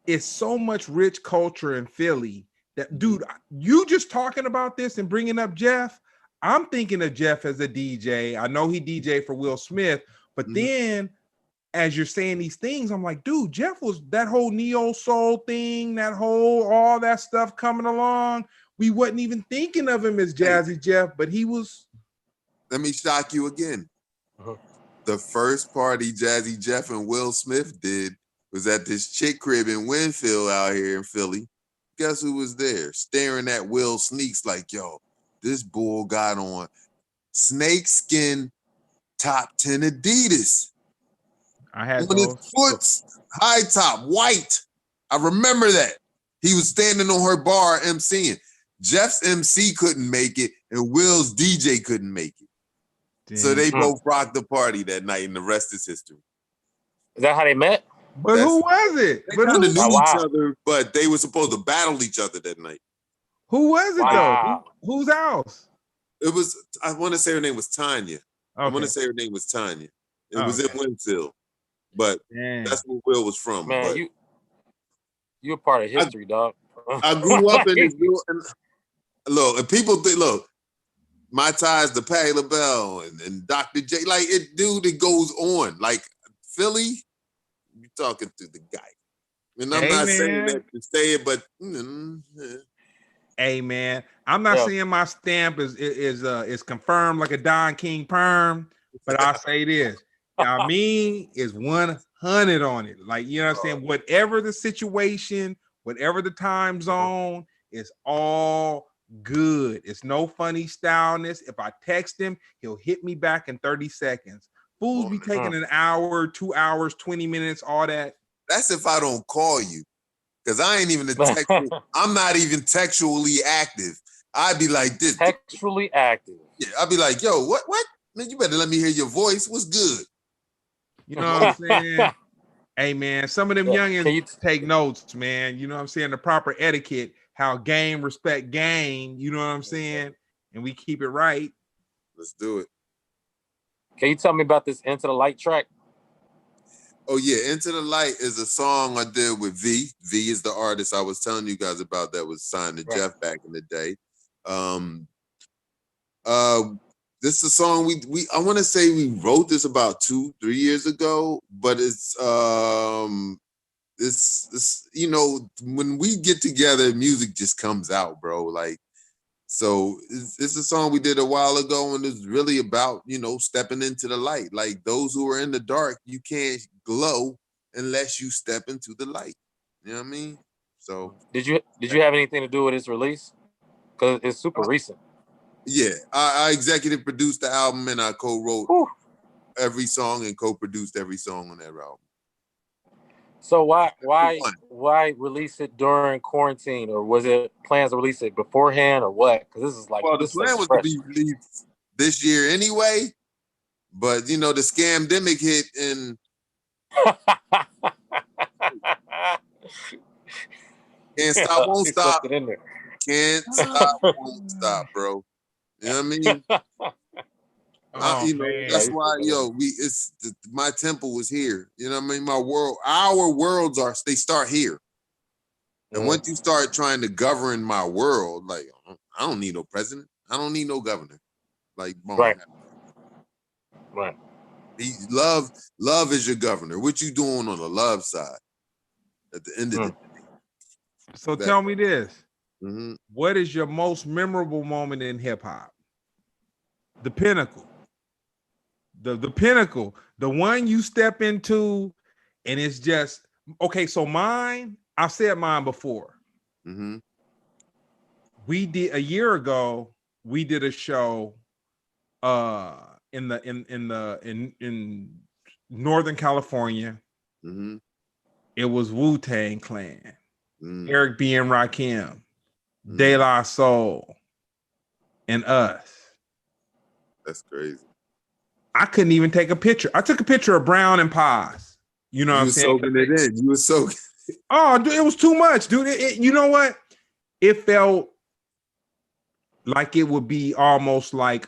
it's so much rich culture in Philly that, dude, you just talking about this and bringing up Jeff, I'm thinking of Jeff as a DJ. I know he DJ for Will Smith, but then as you're saying these things, I'm like, dude, Jeff was that whole neo soul thing, all that stuff coming along. We wasn't even thinking of him as Jazzy Jeff, but he was. Let me shock you again. The first party Jazzy Jeff and Will Smith did was at this chick crib in Winfield out here in Philly. Guess who was there? Staring at Will Sneaks like, yo, this bull got on snakeskin top 10 Adidas. I had on his foot, high top, white. I remember that. He was standing on her bar MCing. Jeff's MC couldn't make it, and Will's DJ couldn't make it. Damn. So they both rocked the party that night, and the rest is history. Is that how they met? But who was it? They kind of knew each other, but they were supposed to battle each other that night. Who was it though? Whose house? It was. I want to say her name was Tanya. Okay. I want to say her name was Tanya. It was in Winfield, but that's where Will was from. Man, but you're a part of history, dog. I grew up in this. Look, and people think, look, my ties to Patti LaBelle and Dr. J, like it goes on. Like Philly, you're talking to the guy. And I'm not saying that to say it, but hey man, I'm not saying my stamp is confirmed like a Don King perm, but I'll say this. Yameen is 100 on it. Like, you know what I'm saying? Whatever the situation, whatever the time zone, it's all good. It's no funny styleness. If I text him, he'll hit me back in 30 seconds. Fools be taking an hour, 2 hours, 20 minutes, all that. That's if I don't call you. Because I ain't even I'm not even textually active. I'd be like this. Textually active. Yeah, I'd be like, yo, what? Man, you better let me hear your voice. What's good? You know what I'm saying? Hey, man, some of them youngins take notes, man. You know what I'm saying? The proper etiquette, how game respect game. You know what I'm saying? And we keep it right. Let's do it. Can you tell me about this Into the Light track? Oh, yeah. Into the Light is a song I did with V. V is the artist I was telling you guys about that was signed to Jeff back in the day. This is a song we I want to say we wrote this about 2-3 years ago, but it's you know, when we get together, music just comes out, bro. Like, so it's a song we did a while ago, and it's really about, you know, stepping into the light. Like, those who are in the dark, you can't glow unless you step into the light. You know what I mean? So did you have anything to do with its release? Because it's super recent. Yeah, I executive produced the album, and I co-wrote every song and co-produced every song on that album. So why release it during quarantine, or was it plans to release it beforehand, or what? Because this is like, well, the plan was to be released this year anyway, but you know, the scamdemic hit, and can't stop, won't stop. Can't stop, won't stop, bro. You know what I mean? You know, that's why, my temple was here. You know what I mean? Our worlds they start here. And once you start trying to govern my world, like, I don't need no president. I don't need no governor. Like, boom. Right. Love is your governor. What you doing on the love side at the end of the day? So tell me this. What is your most memorable moment in hip hop? The pinnacle. The pinnacle. The one you step into and it's just, okay, so mine, I've said mine before. We did a year ago, we did a show in Northern California. It was Wu-Tang Clan, Eric B. and Rakim, De La Soul, and us. That's crazy. I couldn't even take a picture. I took a picture of Brown and Paz. You know what I'm saying? Soaking it in. You were soaking. Oh, dude, it was too much, dude. You know what? It felt like it would be almost like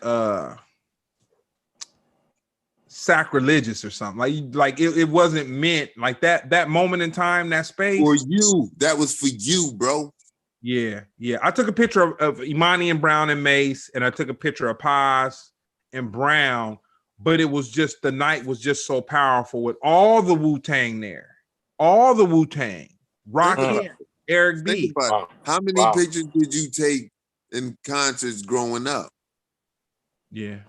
sacrilegious or something. Like it wasn't meant like that. That moment in time, that space. For you. That was for you, bro. Yeah. I took a picture of Imani and Brown and Mace, and I took a picture of Paz and Brown, but it was just, the night was just so powerful with all the Wu-Tang there. All the Wu-Tang. Rakim, Eric B. Think about it. How many pictures did you take in concerts growing up? Yeah.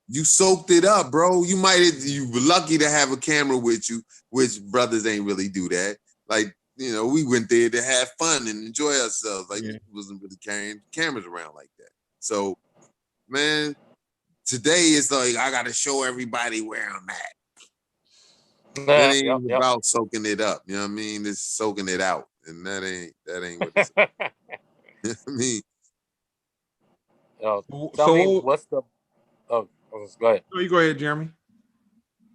You soaked it up, bro. You were lucky to have a camera with you, which brothers ain't really do that. Like, you know, we went there to have fun and enjoy ourselves. Like, we wasn't really carrying cameras around like that. So, man, today it's like, I got to show everybody where I'm at. It ain't about soaking it up. You know what I mean? It's soaking it out. And that ain't what it's about. You know what I mean? Tell me, what's the... Oh, go ahead. No, you go ahead, Jeremy.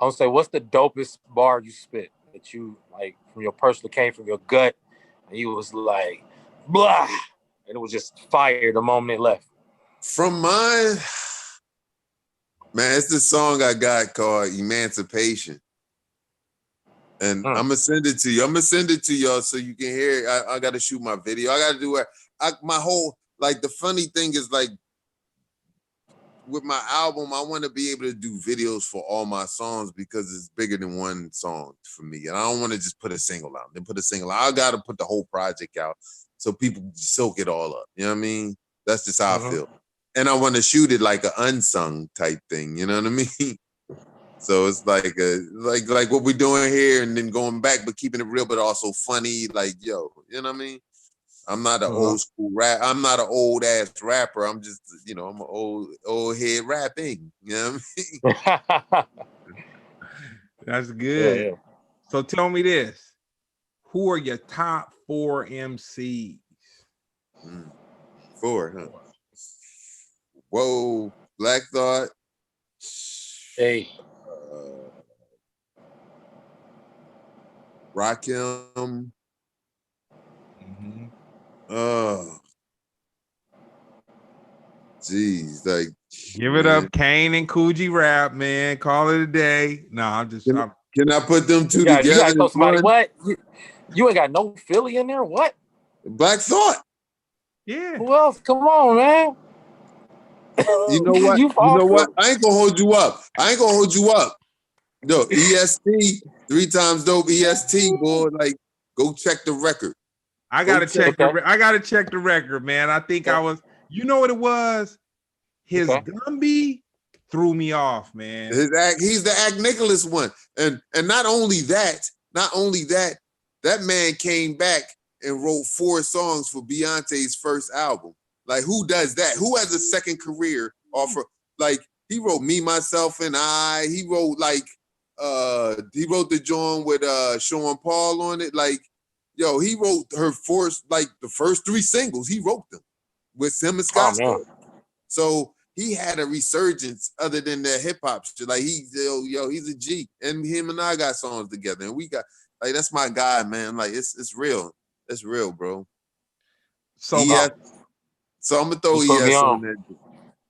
I would say, what's the dopest bar you spit that you, like, from your personal, came from your gut, and you was like, blah, and it was just fire the moment it left? From mine, man, it's this song I got called Emancipation. And I'm gonna send it to you. I'm gonna send it to y'all so you can hear it. I gotta shoot my video. I gotta do it. My whole, like, the funny thing is, like, with my album, I want to be able to do videos for all my songs because it's bigger than one song for me. And I don't want to just put a single out. Then put a single out. I got to put the whole project out so people soak it all up. You know what I mean? That's just how I feel. And I want to shoot it like an unsung type thing. You know what I mean? So it's like like what we're doing here, and then going back, but keeping it real, but also funny. Like, yo, you know what I mean? I'm not an old school rap. I'm not an old ass rapper. I'm just, you know, I'm an old head rapping. You know what I mean? That's good. Yeah. So tell me this: who are your top 4 MCs? 4, huh? Whoa, Black Thought. Hey, Rakim. Mm-hmm. Oh, geez, like Give it man. up, Kane and Coogee rap, man. Call it a day. No, Can I put them two you together? gotta throw as somebody. one? What? You ain't got no Philly in there. What? Black Thought. yeah. Who else? Come on, man. You know what? You You know what? Philly. I ain't gonna hold you up. No, EST, 3 times dope EST, boy. Like, go check the record. I gotta check Okay. I gotta check the record, man. I think I was, you know what it was? His Gumby threw me off, man. He's the Act Nicholas one. And not only that, that man came back and wrote 4 songs for Beyonce's first album. Like, who does that? Who has a second career offer? Like, he wrote Me, Myself, and I. He wrote he wrote the joint with Sean Paul on it. Like, yo, he wrote the first 3 singles. He wrote them with him and Scott Storch. So he had a resurgence other than that hip hop shit. Like, he's a G. And him and I got songs together. And we got, like, that's my guy, man. Like, it's real. It's real, bro. So I'm gonna throw ES on that.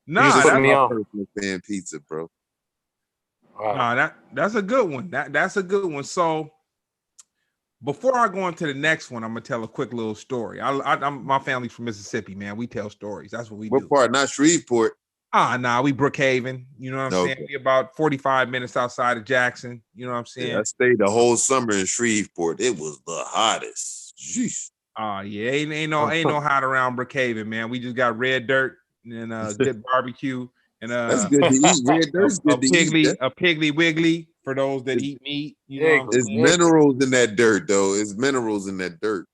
Nah, that's my personal fan pizza, bro. Wow. Nah, that's a good one. That's a good one. So before I go into the next one, I'm gonna tell a quick little story. I'm my family's from Mississippi, man. We tell stories. That's what we do. What part? Not Shreveport. Nah, we Brookhaven. You know what I'm saying? We about 45 minutes outside of Jackson. You know what I'm saying? Yeah, I stayed the whole summer in Shreveport. It was the hottest. Jeez. Yeah, ain't no hot around Brookhaven, man. We just got red dirt and good barbecue and that's good to eat. Red dirt's good to eat. A Piggly Wiggly for those that eat meat. You know, it's minerals in that dirt, though. It's minerals in that dirt.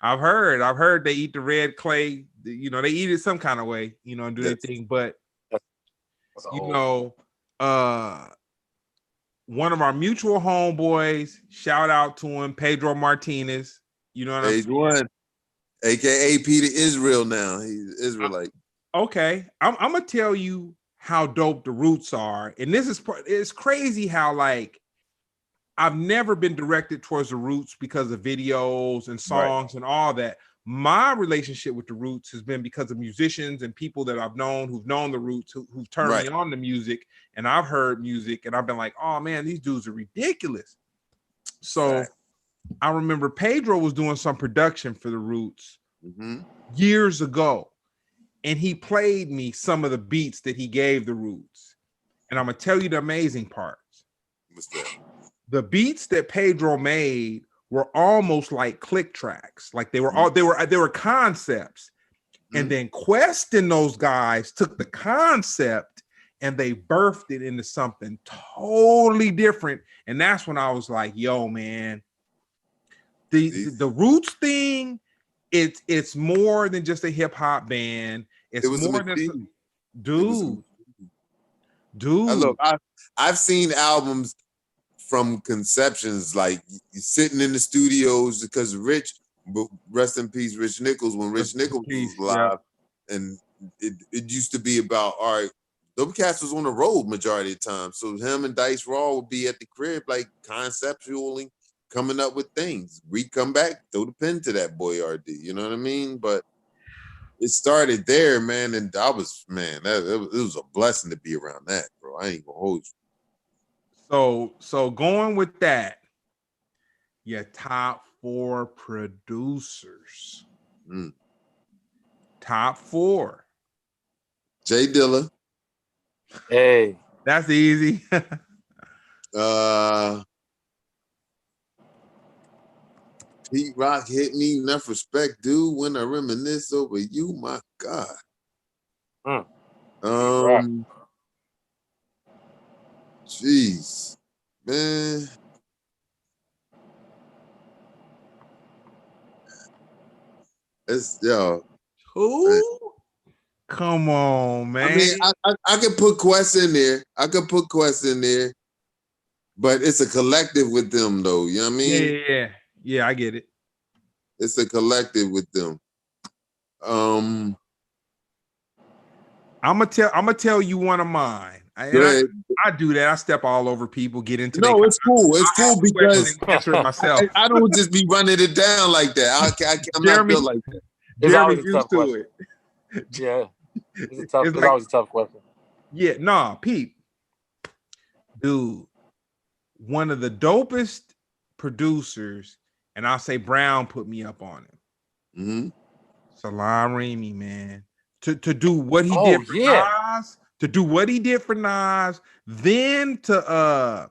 I've heard they eat the red clay. You know, they eat it some kind of way. You know, and do their thing. But you know, one of our mutual homeboys. Shout out to him, Pedro Martinez. You know what I'm saying? One, aka Peter Israel. Now he's Israelite. Okay, I'm gonna tell you how dope the Roots are, and it's crazy how, like, I've never been directed towards the Roots because of videos and songs and all that. My relationship with the Roots has been because of musicians and people that I've known who've known the Roots, who've turned me on to music, and I've heard music, and I've been like, oh man, these dudes are ridiculous. So I remember Pedro was doing some production for the Roots years ago. And he played me some of the beats that he gave the Roots. And I'm going to tell you the amazing parts. What's that? The beats that Pedro made were almost like click tracks. Like they were concepts. And then Quest and those guys took the concept and they birthed it into something totally different. And that's when I was like, yo, man, the Roots thing, it's more than just a hip hop band. It's more than dude. Look, I've seen albums from conceptions, like sitting in the studios, because rest in peace, Rich Nichols, when Rich Nichols was live, and it used to be about, all right, those cats was on the road majority of the time. So him and Dice Raw would be at the crib, like conceptually coming up with things. We come back, throw the pen to that boy RD. You know what I mean? But it started there, man, and I was, man, it was a blessing to be around that, bro. I ain't gonna hold you. So going with that, your top 4 producers. Top 4. Jay Dilla. Hey, that's easy. Pete Rock hit me, enough respect, dude. When I reminisce over you, my God. Jeez, man. It's Who? Man. Come on, man. I mean, I could put Quest in there. But it's a collective with them, though. You know what I mean? Yeah, I get it. It's a collective with them. I'm gonna tell you one of mine. I do that. I step all over people, get into No, it's cool. It's cool because answer it myself. I don't just be running it down like that. I'm not built like that. Jeremy's used to it. Yeah, it's always a tough question. Yeah, nah, Pete, dude, one of the dopest producers, and I'll say Brown put me up on him. Mm-hmm. Salam Raimi, man, to do what he did for Nas, then to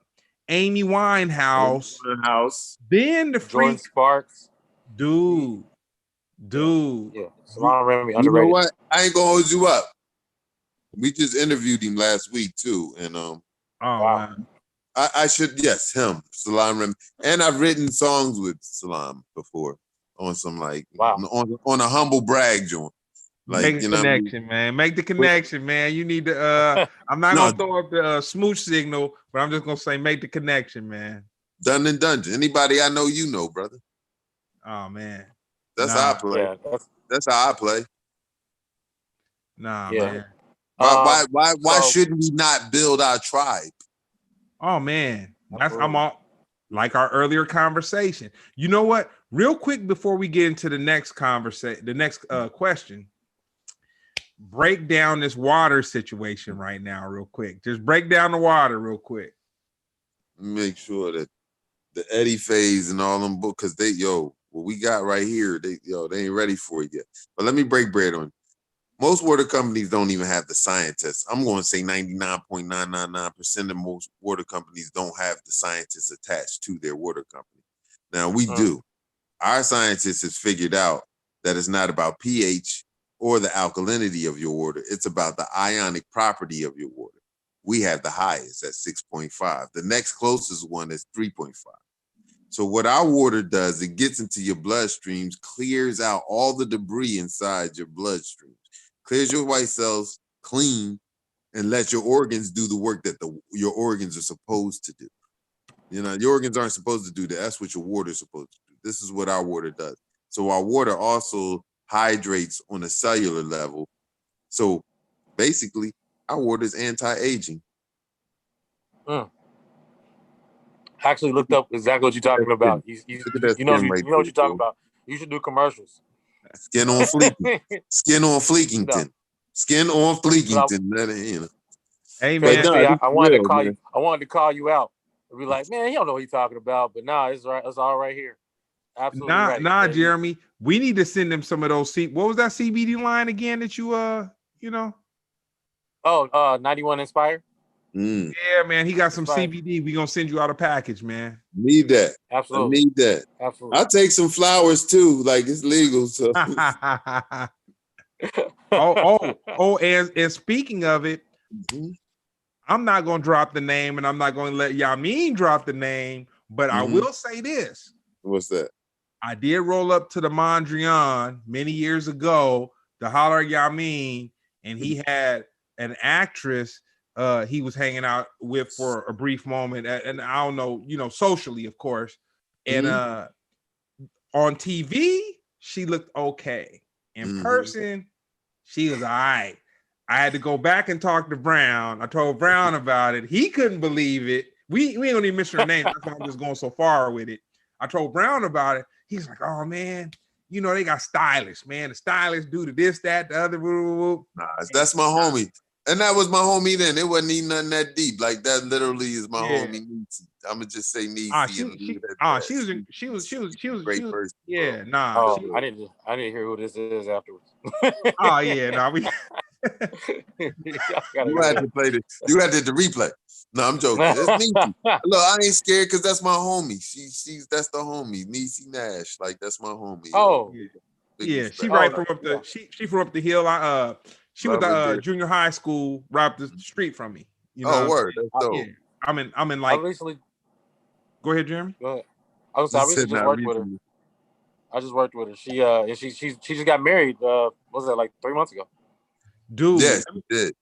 Amy Winehouse, then the Jordan Sparks, dude. Yeah, Salam Raimi underrated. You know what? I ain't gonna hold you up. We just interviewed him last week too, and wow. I should him Salam Raimi, and I've written songs with Salam before on some on a humble brag joint. Make the connection, man. Make the connection, man. You need to. I'm not gonna throw up the smooch signal, but I'm just gonna say make the connection, man. Done and done. Anybody I know, you know, brother. Oh man, that's how I play. Yeah, that's how I play. Man. Why shouldn't we not build our tribe? Oh man, I'm all like our earlier conversation. You know what? Real quick before we get into the next conversation, the next question. Break down this water situation right now, real quick. Just break down the water real quick. Make sure that the Eddie phase and all them books, because what we got right here, they ain't ready for it yet. But let me break bread on you. Most water companies don't even have the scientists. I'm going to say 99.999% of most water companies don't have the scientists attached to their water company. Now we do. Our scientists has figured out that it's not about pH or the alkalinity of your water. It's about the ionic property of your water. We have the highest at 6.5. The next closest one is 3.5. So what our water does, it gets into your bloodstreams, clears out all the debris inside your bloodstreams, clears your white cells clean, and let your organs do the work that your organs are supposed to do. Your organs aren't supposed to do that. That's what your water is supposed to do. This is what our water does. So our water also hydrates on a cellular level. So basically, our water is anti-aging. I actually looked up exactly what you're talking about. You know what you're talking about. You should do commercials. Skin on Fleekington. Skin on Fleekington. Skin on Fleekington. Hey man, I wanted to call you. I wanted to call you out and be like, man, he don't know what he's talking about. But it's right. It's all right here. Absolutely right. Nah, Jeremy. We need to send them some of those. What was that CBD line again that you Oh, 91 Inspire. Yeah, man. He got some CBD. We gonna send you out a package, man. Need that. Absolutely. I need that. Absolutely. I'll take some flowers too. Like it's legal. So. And speaking of it, I'm not gonna drop the name, and I'm not gonna let Yameen drop the name, but I will say this. What's that? I did roll up to the Mondrian many years ago to holler at Yameen, and he had an actress he was hanging out with for a brief moment, and I don't know, socially, of course. And on TV, she looked okay. In person, she was all right. I had to go back and talk to Brown. I told Brown about it. He couldn't believe it. We ain't gonna even mention her name. That's why I'm just going so far with it. I told Brown about it. He's like, oh man, they got stylists, man. The stylists do this, that, the other. Nah, that's my homie. And that was my homie then. It wasn't even nothing that deep. Like that literally is my homie. I'm gonna just say Niecy. She was great person. Yeah, bro. nah. I didn't hear who this is afterwards. Oh yeah, nah. You had to play this. You had to replay. No, I'm joking. It's Niecy. Look, I ain't scared because that's my homie. That's the homie, Niecy Nash. Like that's my homie. Oh, yeah. She from up the she from up the hill. She was at junior high school right up the street from me. Word. That's dope. Yeah. I'm in like. Go ahead, Jeremy. Go ahead. I recently just worked with her. I just worked with her. She just got married. What was that, like 3 months ago? Dude. Yes, she did.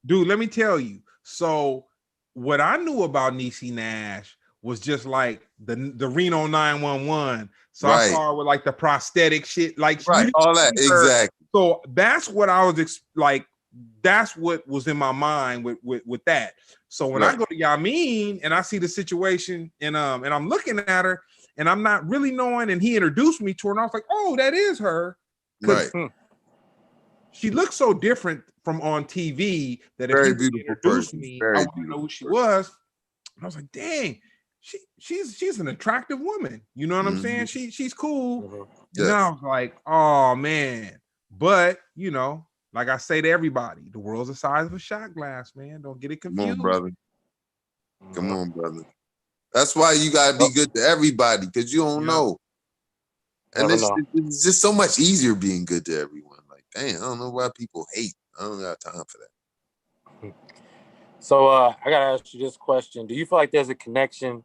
Dude, let me tell you. So what I knew about Niecy Nash was just like the Reno 911. So I saw her with like the prosthetic shit, like all that exactly. So that's what I was like that's what was in my mind with that. So when I go to Yameen and I see the situation and I'm looking at her and I'm not really knowing, and he introduced me to her and I was like, oh, that is her. Right. She looks so different from on TV that if Very he beautiful introduced person. me, Very I wouldn't know who she was. And I was like, dang, she's an attractive woman. You know what I'm saying? She's cool. And then I was like, oh man. But you know, like I say to everybody, the world's the size of a shot glass, man. Don't get it confused. Come on, brother. Come on, brother. That's why you gotta be good to everybody, because you don't know. And it's just so much easier being good to everyone. Like, dang, I don't know why people hate. I don't got time for that. So I gotta ask you this question: do you feel like there's a connection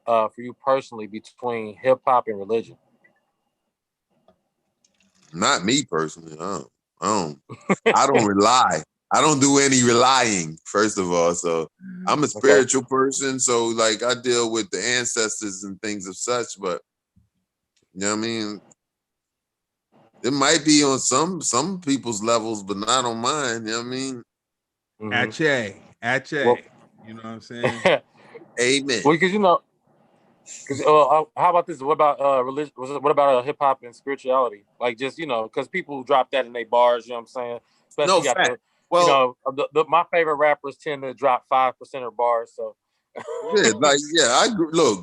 for you personally between hip hop and religion? Not me personally. I don't rely. I don't do any relying, first of all. So I'm a spiritual person. So like I deal with the ancestors and things of such, but you know what I mean? It might be on some people's levels, but not on mine. You know what I mean? At you know what I'm saying? Amen. Well, because you know, how about this? What about religion? What about hip hop and spirituality? Like just, you know, because people drop that in their bars. You know what I'm saying? Especially you know, my favorite rappers tend to drop 5% of bars. So look,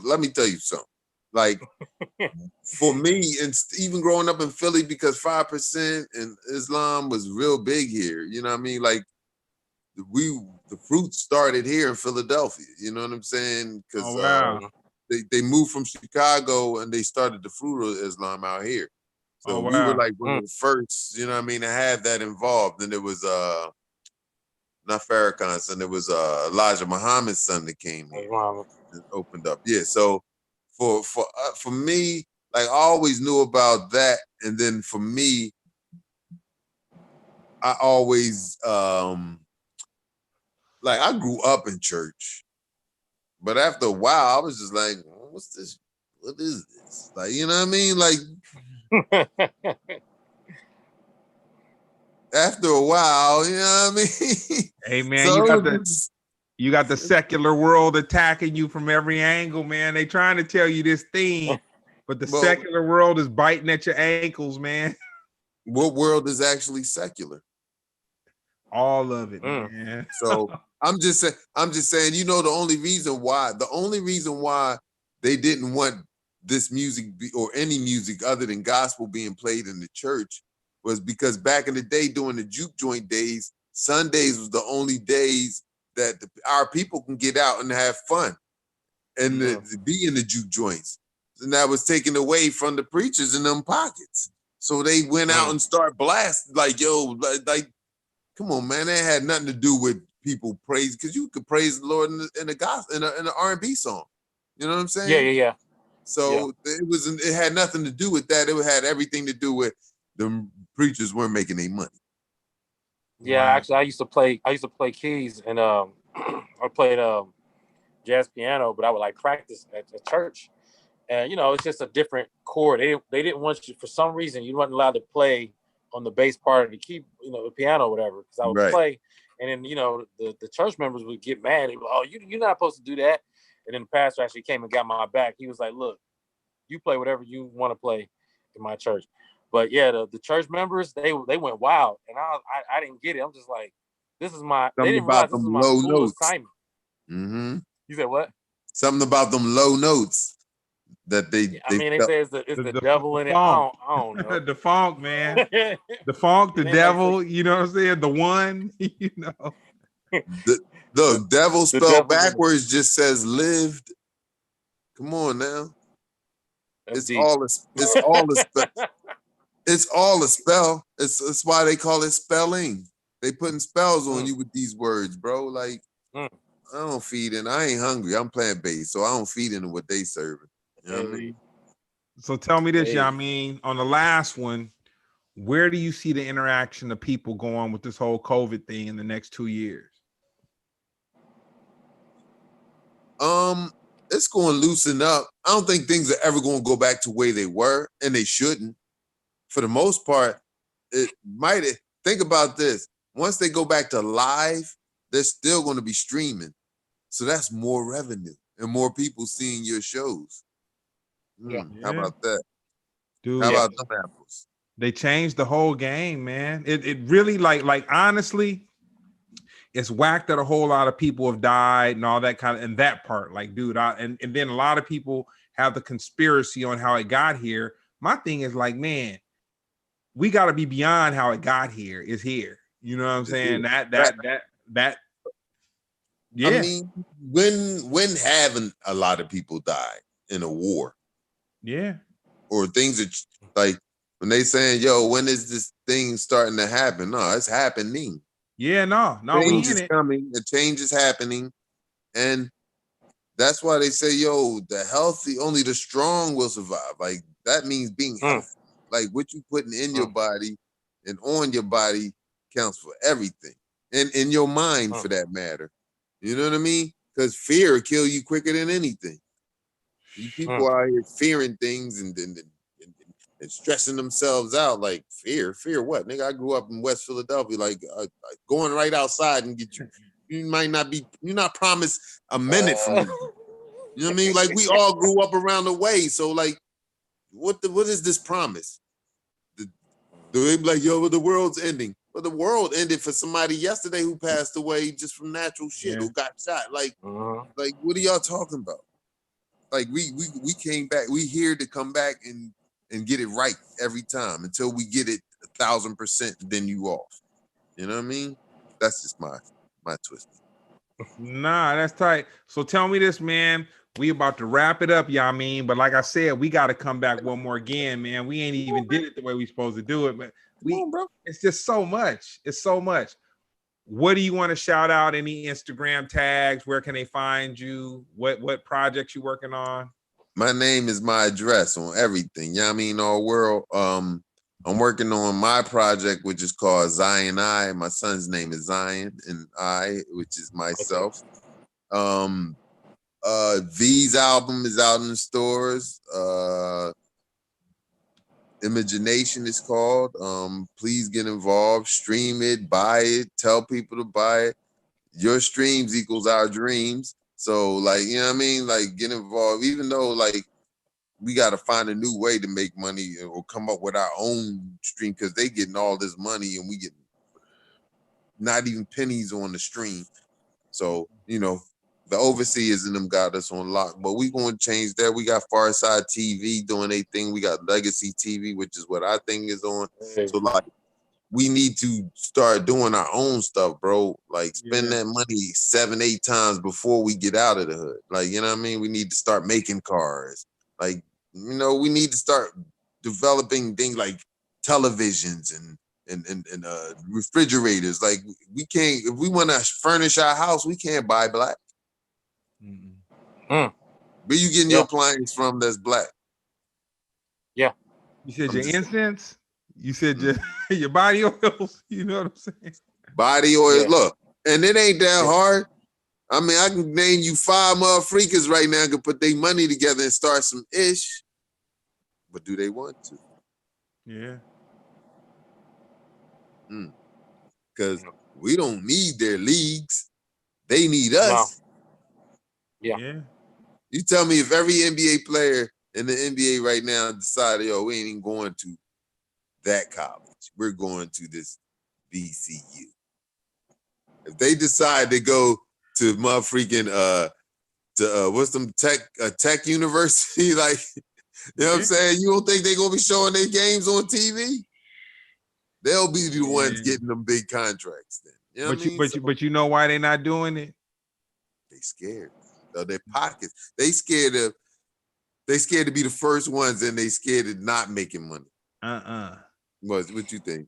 let me tell you something. Like for me, and even growing up in Philly, because 5% in Islam was real big here. You know what I mean? Like the fruit started here in Philadelphia. You know what I'm saying? Because they moved from Chicago and they started the fruit of Islam out here. So we were like one of the first, you know what I mean, to have that involved. And it was not Farrakhan's son, it was Elijah Muhammad's son that came here and opened up. Yeah. So for me, like I always knew about that. And then for me, I always like I grew up in church. But after a while, I was just like, what's this? What is this? Like, you know what I mean? Like after a while, you know what I mean? Hey man, so you got the secular world attacking you from every angle, man. They trying to tell you this thing, but the secular world is biting at your ankles, man. What world is actually secular? All of it, man. So I'm just saying, you know, the only reason why they didn't want this music or any music other than gospel being played in the church was because back in the day, during the juke joint days, Sundays was the only days that our people can get out and have fun and to be in the juke joints. And that was taken away from the preachers in them pockets. So they went out and start blasting like, yo, like, come on, man. That had nothing to do with people praise, because you could praise the Lord in the gospel, in an R&B song. You know what I'm saying? Yeah. So it had nothing to do with that. It had everything to do with the preachers weren't making any money. Yeah, actually, I used to play keys and I played jazz piano, but I would like practice at church. And you know, it's just a different chord. They didn't want you, for some reason, you weren't allowed to play on the bass part of the key, you know, the piano or whatever. Because I would play, and then you know, the church members would get mad. They'd be like, "Oh, you're not supposed to do that." And then the pastor actually came and got my back. He was like, "Look, you play whatever you want to play in my church." But yeah, the church members, they went wild, and I didn't get it. I'm just like, this is my. They didn't realize this is my school assignment. Mm-hmm. You said what? Something about them low notes that they. Yeah, I mean, they say it's the devil in it. I don't know. The funk, man. The funk, the devil. You know what I'm saying? The one. You know. The devil spelled backwards just says lived. Come on now. It's all a spell. It's why they call it spelling. They putting spells on you with these words, bro. Like I don't feed in. I ain't hungry. I'm plant-based, so I don't feed into what they serving. You know what I mean? So tell me this, Yameen, on the last one, where do you see the interaction of people going with this whole COVID thing in the next 2 years? It's going to loosen up. I don't think things are ever going to go back to where they were, and they shouldn't. For the most part, it might. Think about this. once they go back to live, they're still going to be streaming. So that's more revenue and more people seeing your shows. How about that? Dude, how about them apples? They changed the whole game, man. It really like honestly, it's whack that a whole lot of people have died and all that kind of, and that part, like, dude, and then a lot of people have the conspiracy on how it got here. My thing is like, man, we got to be beyond how it got here. Is here. You know what I'm saying? That. Yeah. I mean, when haven't a lot of people died in a war? Yeah. Or things that like when they saying, yo, when is this thing starting to happen? No, it's happening. Yeah, no, Change is coming. The change is happening. And that's why they say, yo, the healthy, only the strong will survive. Like that means being healthy. Like what you putting in your body and on your body counts for everything. And in your mind for that matter. You know what I mean? Because fear will kill you quicker than anything. You people out here fearing things and stressing themselves out. Like fear what? Nigga, I grew up in West Philadelphia. Like going right outside and get you. You might not be. You're not promised a minute from me. You know what I mean? Like we all grew up around the way. So like, what is this promise? They be like, yo, well, the world's ending. But the world ended for somebody yesterday who passed away just from natural shit, who got shot. Like what are y'all talking about? Like we came back. We here to come back and get it right every time until we get it 1,000%. Then you off. You know what I mean? That's just my twist. Nah, that's tight. So tell me this, man. We about to wrap it up, Yameen. But like I said, we got to come back one more again, man. We ain't even did it the way we supposed to do it, but it's just so much. It's so much. What do you want to shout out? Any Instagram tags? Where can they find you? What projects you working on? My name is my address on everything. Yameen Allworld. I'm working on my project, which is called Zion I. My son's name is Zion, and I, which is myself. V's album is out in the stores. Imagination is called. Please get involved, stream it, buy it, tell people to buy it. Your streams equals our dreams. So like, you know what I mean? Like get involved, even though like we got to find a new way to make money or come up with our own stream because they getting all this money and we get not even pennies on the stream. So, you know, the overseers in them got us on lock, but we going to change that. We got Pharcyde TV doing a thing. We got Legacy TV, which is what our thing is on. So like, we need to start doing our own stuff, bro. Like spend that money 7-8 times before we get out of the hood. Like, you know what I mean? We need to start making cars. Like, you know, we need to start developing things like televisions and refrigerators. Like we can't, if we want to furnish our house, we can't buy black. Where you getting your appliance from that's black? Yeah. You said your incense? You said your body oils? You know what I'm saying? Body oil, look, and it ain't that hard. I mean, I can name you 5 motherfreakers right now can put their money together and start some ish. But do they want to? Yeah. Because we don't need their leagues. They need us. No. Yeah. You tell me if every NBA player in the NBA right now decided, yo, we ain't even going to that college. We're going to this VCU. If they decide to go to motherfreaking what's them tech university, like, you know what I'm saying? You don't think they're gonna be showing their games on TV? They'll be the ones getting them big contracts then. You know what I mean? But you know why they're not doing it? They scared. So their pockets. They scared to be the first ones, and they scared of not making money. What you think?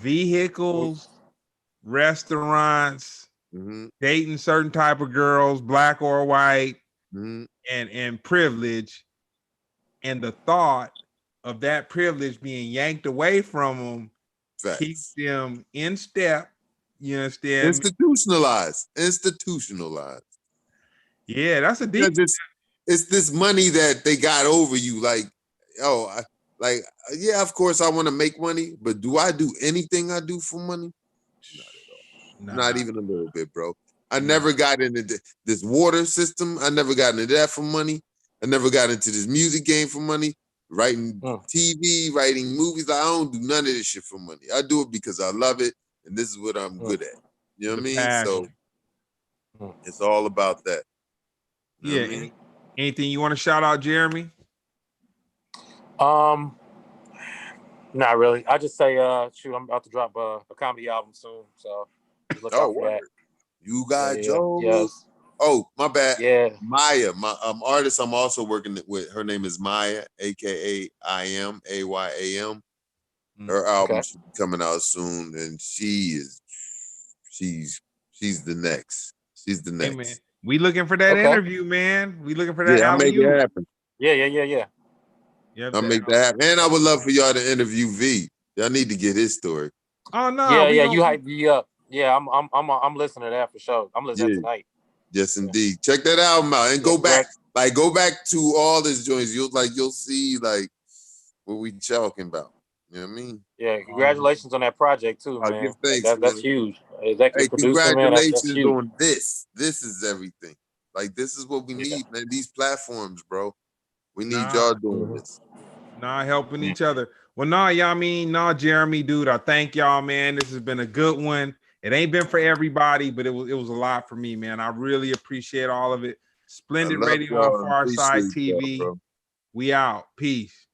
Vehicles, restaurants, dating certain type of girls, black or white, and privilege, and the thought of that privilege being yanked away from them keeps them in step. You understand? Institutionalized. Yeah, that's a deep. It's this money that they got over you. Like, Like, yeah, of course I want to make money, but do I do anything I do for money? Not at all. Nah. Not even a little bit, bro. I never got into this water system. I never got into that for money. I never got into this music game for money. Writing TV, writing movies. I don't do none of this shit for money. I do it because I love it, and this is what I'm good at. You know what I mean? Passion. So it's all about that. You know what I mean? Anything you want to shout out, Jeremy? Not really. I just say, shoot, I'm about to drop a comedy album soon, so just look out for that. You got Joe. Yes. Oh, my bad. Yeah. Maya, my artist I'm also working with. Her name is Maya, aka I-am, A-Y-A-M. Her album should be coming out soon, and she's the next. She's the next. Hey, man. We looking for that interview, man. We looking for that. Yeah, I'll make it happen. Yeah. Yep, I'll make that happen. And I would love for y'all to interview V. Y'all need to get his story. Oh no. Yeah. You hype me up. Yeah, I'm listening to that for sure. I'm listening tonight. Yes, indeed. Check that album out and go back. Like, go back to all his joints. You'll see like what we talking about. You know what I mean? Yeah. Congratulations on that project too, man. Give thanks, that's huge. Executive producer, congratulations man. That's huge. on this. This is everything. Like, this is what we need, man. These platforms, bro. We need y'all doing this. Helping each other. Well, Yameem, Jeremy, dude. I thank y'all, man. This has been a good one. It ain't been for everybody, but it was a lot for me, man. I really appreciate all of it. Splendid Radio on Pharcyde TV. We out. Peace.